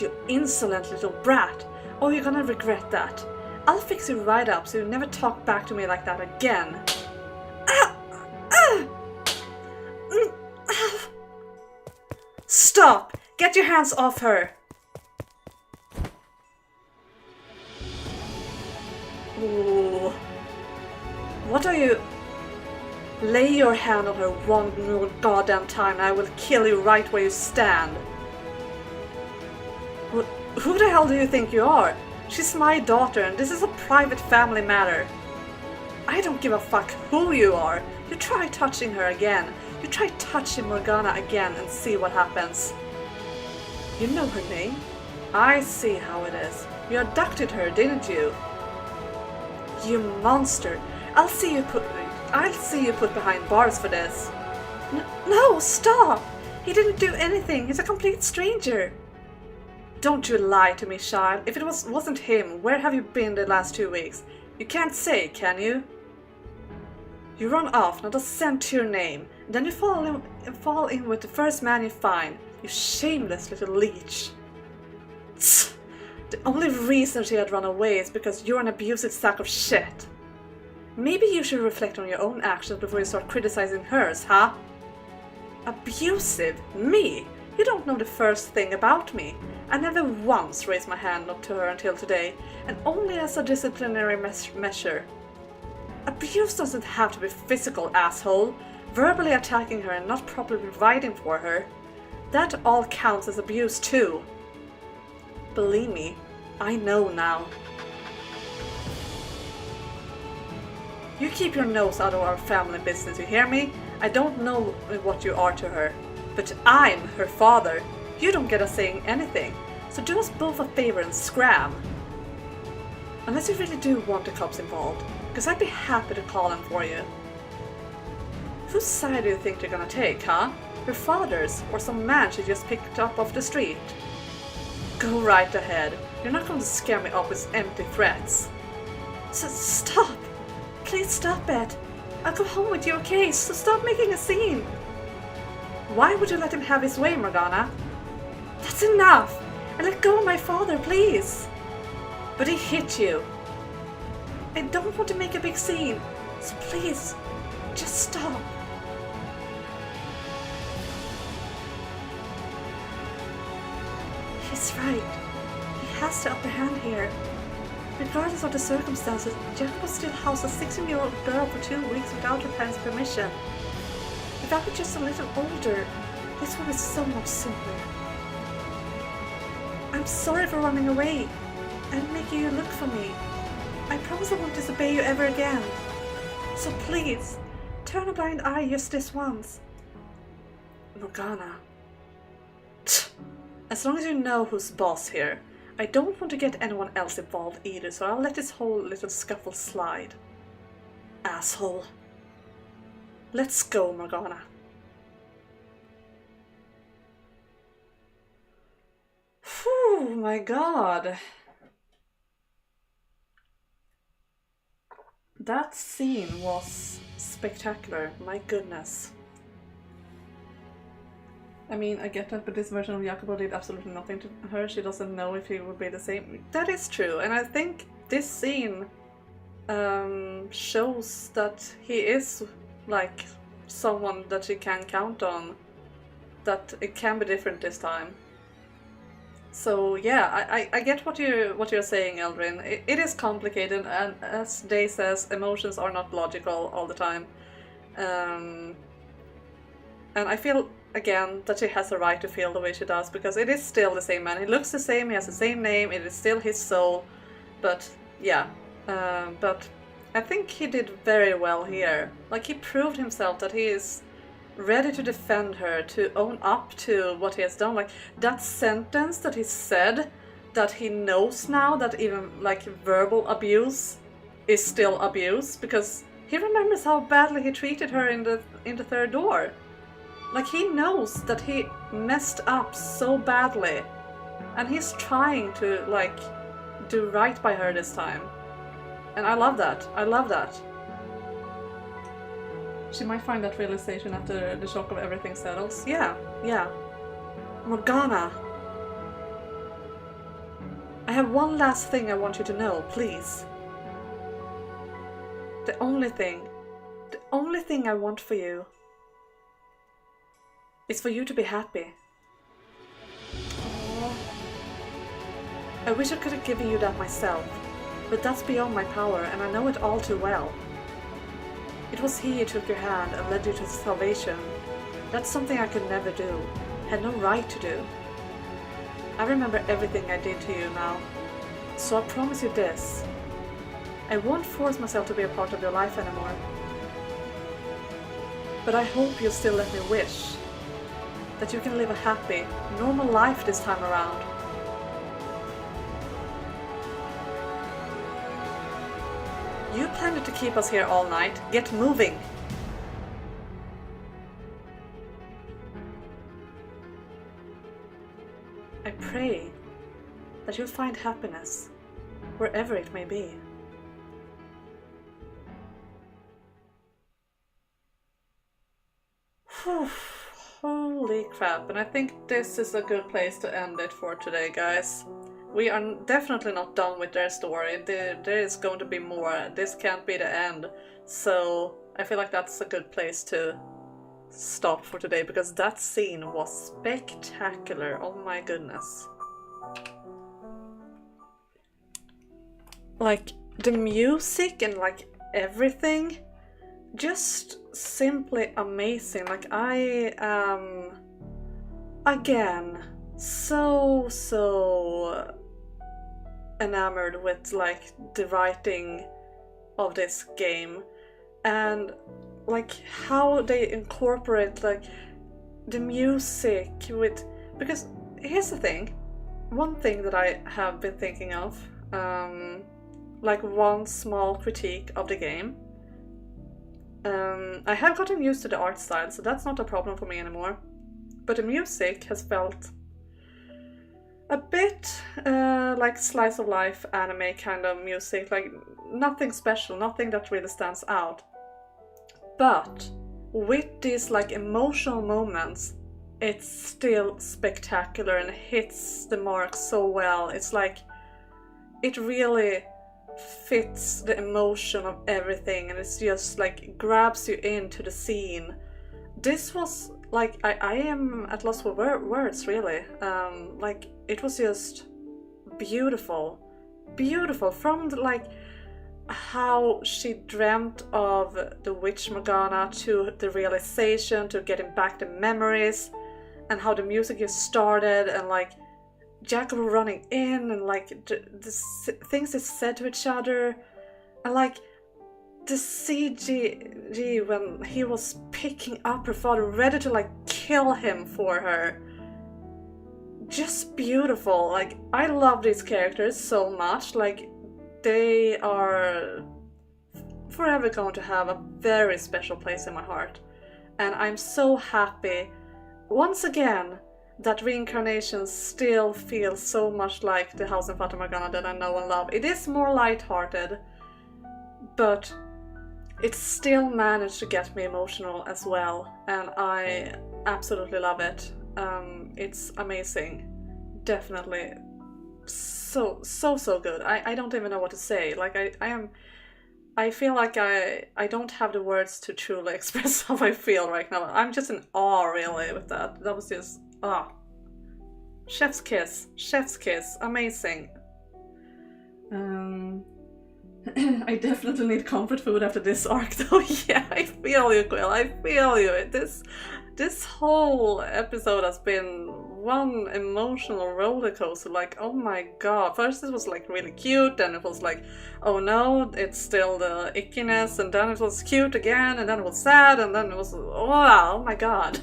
You insolent little brat. Oh, you're gonna regret that. I'll fix you right up so you never talk back to me like that again. Stop! Get your hands off her! Ooh. What are you... Lay your hand on her one more goddamn time and I will kill you right where you stand. Who the hell do you think you are? She's my daughter and this is a private family matter. I don't give a fuck who you are. You try touching her again. You try touching Morgana again and see what happens. You know her name? I see how it is. You abducted her, didn't you? You monster. I'll see you put behind bars for this. No, stop! He didn't do anything. He's a complete stranger. Don't you lie to me, child. If it wasn't him, where have you been the last 2 weeks? You can't say, can you? You run off, not a cent to your name. And then you fall in with the first man you find. You shameless little leech. Tsk. The only reason she had run away is because you're an abusive sack of shit. Maybe you should reflect on your own actions before you start criticizing hers, huh? Abusive? Me? You don't know the first thing about me. I never once raised my hand up to her until today, and only as a disciplinary measure. Abuse doesn't have to be physical, asshole. Verbally attacking her and not properly providing for her. That all counts as abuse too. Believe me, I know now. You keep your nose out of our family business, you hear me? I don't know what you are to her, but I'm her father. You don't get us saying anything, so do us both a favor and scram. Unless you really do want the cops involved, because I'd be happy to call them for you. Whose side do you think they're gonna take, huh? Your father's, or some man she just picked up off the street? Go right ahead. You're not going to scare me up with empty threats. Stop! Please stop it! I'll go home with you, okay? So stop making a scene! Why would you let him have his way, Morgana? That's enough! And let go of my father, please! But he hit you. I don't want to make a big scene, so please, just stop. He's right. He has the upper hand here. Regardless of the circumstances, Jacob still housed a 16-year-old girl for 2 weeks without her parents' permission. If I were just a little older, this would be so much simpler. I'm sorry for running away and making you look for me. I promise I won't disobey you ever again. So please, turn a blind eye just this once. Morgana. As long as you know who's boss here. I don't want to get anyone else involved either, so I'll let this whole little scuffle slide. Asshole. Let's go, Morgana. Whew, my god. That scene was spectacular, my goodness. I mean, I get that, but this version of Jacopo did absolutely nothing to her. She doesn't know if he would be the same. That is true, and I think this scene shows that he is like someone that she can count on. That it can be different this time. So yeah, I get what you're saying, Eldrin. It is complicated, and as Day says, emotions are not logical all the time. And I feel again that she has a right to feel the way she does, because it is still the same man. He looks the same, he has the same name, it is still his soul. But yeah, but I think he did very well here. Like, he proved himself that he is ready to defend her, to own up to what he has done. Like, that sentence that he said, that he knows now that even like verbal abuse is still abuse, because he remembers how badly he treated her in the third door. Like, he knows that he messed up so badly, and he's trying to like do right by her this time. And I love that. I love that. She might find that realization after the shock of everything settles. Yeah, yeah. Morgana! I have one last thing I want you to know, please. The only thing I want for you is for you to be happy. Aww. I wish I could have given you that myself, but that's beyond my power, and I know it all too well. It was he who took your hand and led you to salvation. That's something I could never do, had no right to do. I remember everything I did to you now, so I promise you this. I won't force myself to be a part of your life anymore. But I hope you'll still let me wish that you can live a happy, normal life this time around. You planned to keep us here all night. Get moving! I pray that you'll find happiness wherever it may be. Whew. Holy crap, and I think this is a good place to end it for today, guys. We are definitely not done with their story. There is going to be more. This can't be the end. So I feel like that's a good place to stop for today, because that scene was spectacular. Oh my goodness. Like, the music and like everything, just simply amazing. Like, I am again so enamored with like the writing of this game, and like how they incorporate like the music with, because here's the thing, one thing that I have been thinking of, like one small critique of the game. I have gotten used to the art style, so that's not a problem for me anymore, but the music has felt a bit like slice of life anime kind of music, like nothing special, nothing that really stands out. But with these like emotional moments, it's still spectacular and hits the mark so well. It's like it really fits the emotion of everything, and it's just like grabs you into the scene. This was like, I am at loss for words, really. Like, it was just beautiful, beautiful, from the, like how she dreamt of the witch Morgana to the realization, to getting back the memories, and how the music just started, and like Jacob running in, and like the things they said to each other, and like the CG when he was picking up her father, ready to like kill him for her. Just beautiful. Like, I love these characters so much. Like, they are forever going to have a very special place in my heart. And I'm so happy, once again, that Reincarnation still feels so much like the house in Fata Morgana that I know and love. It is more lighthearted, but it still managed to get me emotional as well, and I absolutely love it. It's amazing. Definitely so good. I don't even know what to say. Like, I feel like I don't have the words to truly express how I feel right now. I'm just in awe, really, with that. That was just, chef's kiss, amazing. I definitely need comfort food after this arc, though. Yeah, I feel you, Quill. I feel you. This whole episode has been one emotional roller coaster. Like, oh my god. First it was like really cute, then it was like, oh no, it's still the ickiness, and then it was cute again, and then it was sad, and then it was, oh my god.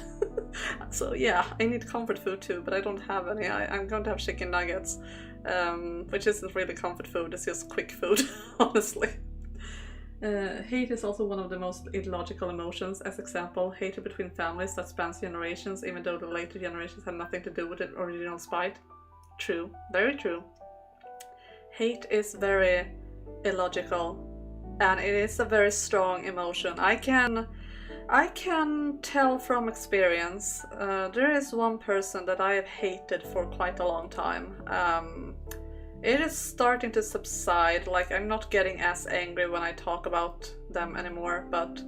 So yeah, I need comfort food too, but I don't have any. I'm going to have chicken nuggets. Which isn't really comfort food, it's just quick food, honestly. Hate is also one of the most illogical emotions. As example, hatred between families that spans generations, even though the later generations had nothing to do with the original spite. True, very true. Hate is very illogical, and it is a very strong emotion. I can tell from experience. There is one person that I have hated for quite a long time. It is starting to subside. Like, I'm not getting as angry when I talk about them anymore, but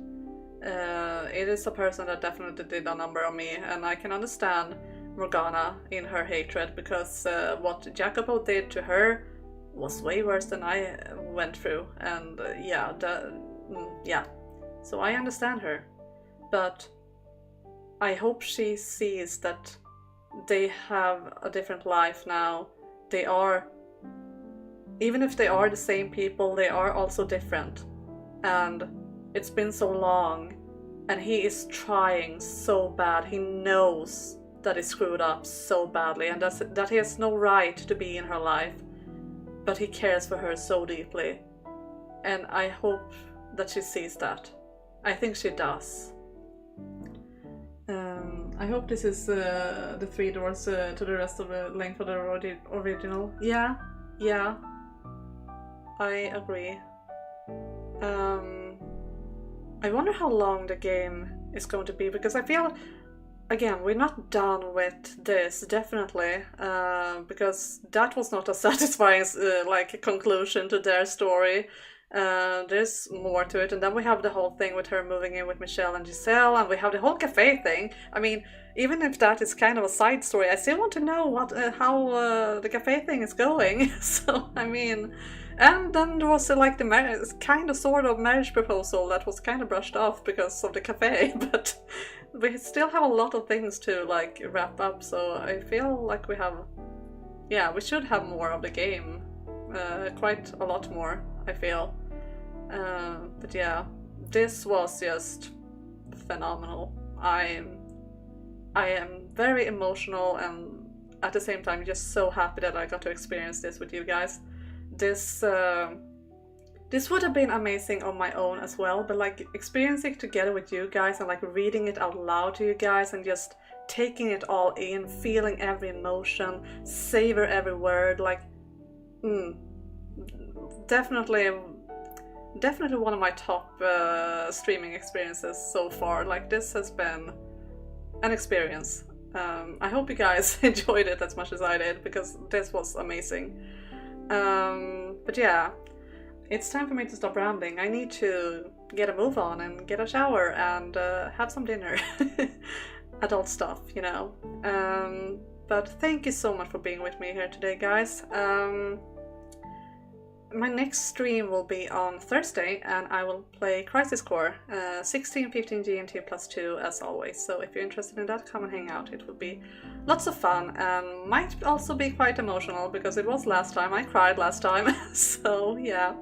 it is a person that definitely did a number on me, and I can understand Morgana in her hatred, because what Jacopo did to her was way worse than I went through, and yeah. So I understand her. But I hope she sees that they have a different life now. They are, even if they are the same people, they are also different. And it's been so long, and he is trying so bad. He knows that he screwed up so badly, and that he has no right to be in her life. But he cares for her so deeply. And I hope that she sees that. I think she does. I hope this is the 3 doors to the rest of the length of the original. Yeah, I agree. I wonder how long the game is going to be, because I feel, again, we're not done with this, definitely, because that was not a satisfying conclusion to their story. There's more to it, and then we have the whole thing with her moving in with Michelle and Giselle, and we have the whole cafe thing. I mean, even if that is kind of a side story, I still want to know how the cafe thing is going. So, I mean, and then there was the kind of sort of marriage proposal that was kind of brushed off because of the cafe, but we still have a lot of things to wrap up, so I feel like we should have more of the game, quite a lot more, I feel. But yeah, this was just phenomenal. I am very emotional, and at the same time just so happy that I got to experience this with you guys. This would have been amazing on my own as well, but experiencing it together with you guys, and reading it out loud to you guys, and just taking it all in, feeling every emotion, savor every word, definitely one of my top streaming experiences so far. This has been an experience. I hope you guys enjoyed it as much as I did, because this was amazing. But yeah, it's time for me to stop rambling. I need to get a move on and get a shower and have some dinner. Adult stuff, you know. But thank you so much for being with me here today, guys. my next stream will be on Thursday, and I will play Crisis Core, 16:15 GMT plus 2 as always. So if you're interested in that, come and hang out. It will be lots of fun and might also be quite emotional because it was last time. I cried last time, so yeah.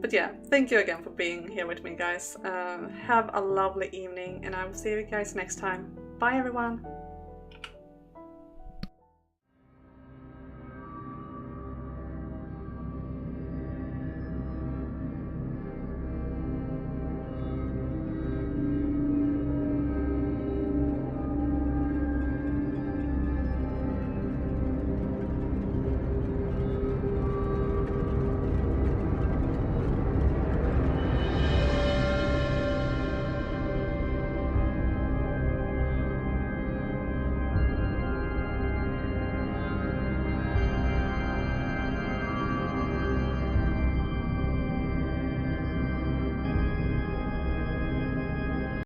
But yeah, thank you again for being here with me, guys. Have a lovely evening, and I will see you guys next time. Bye, everyone.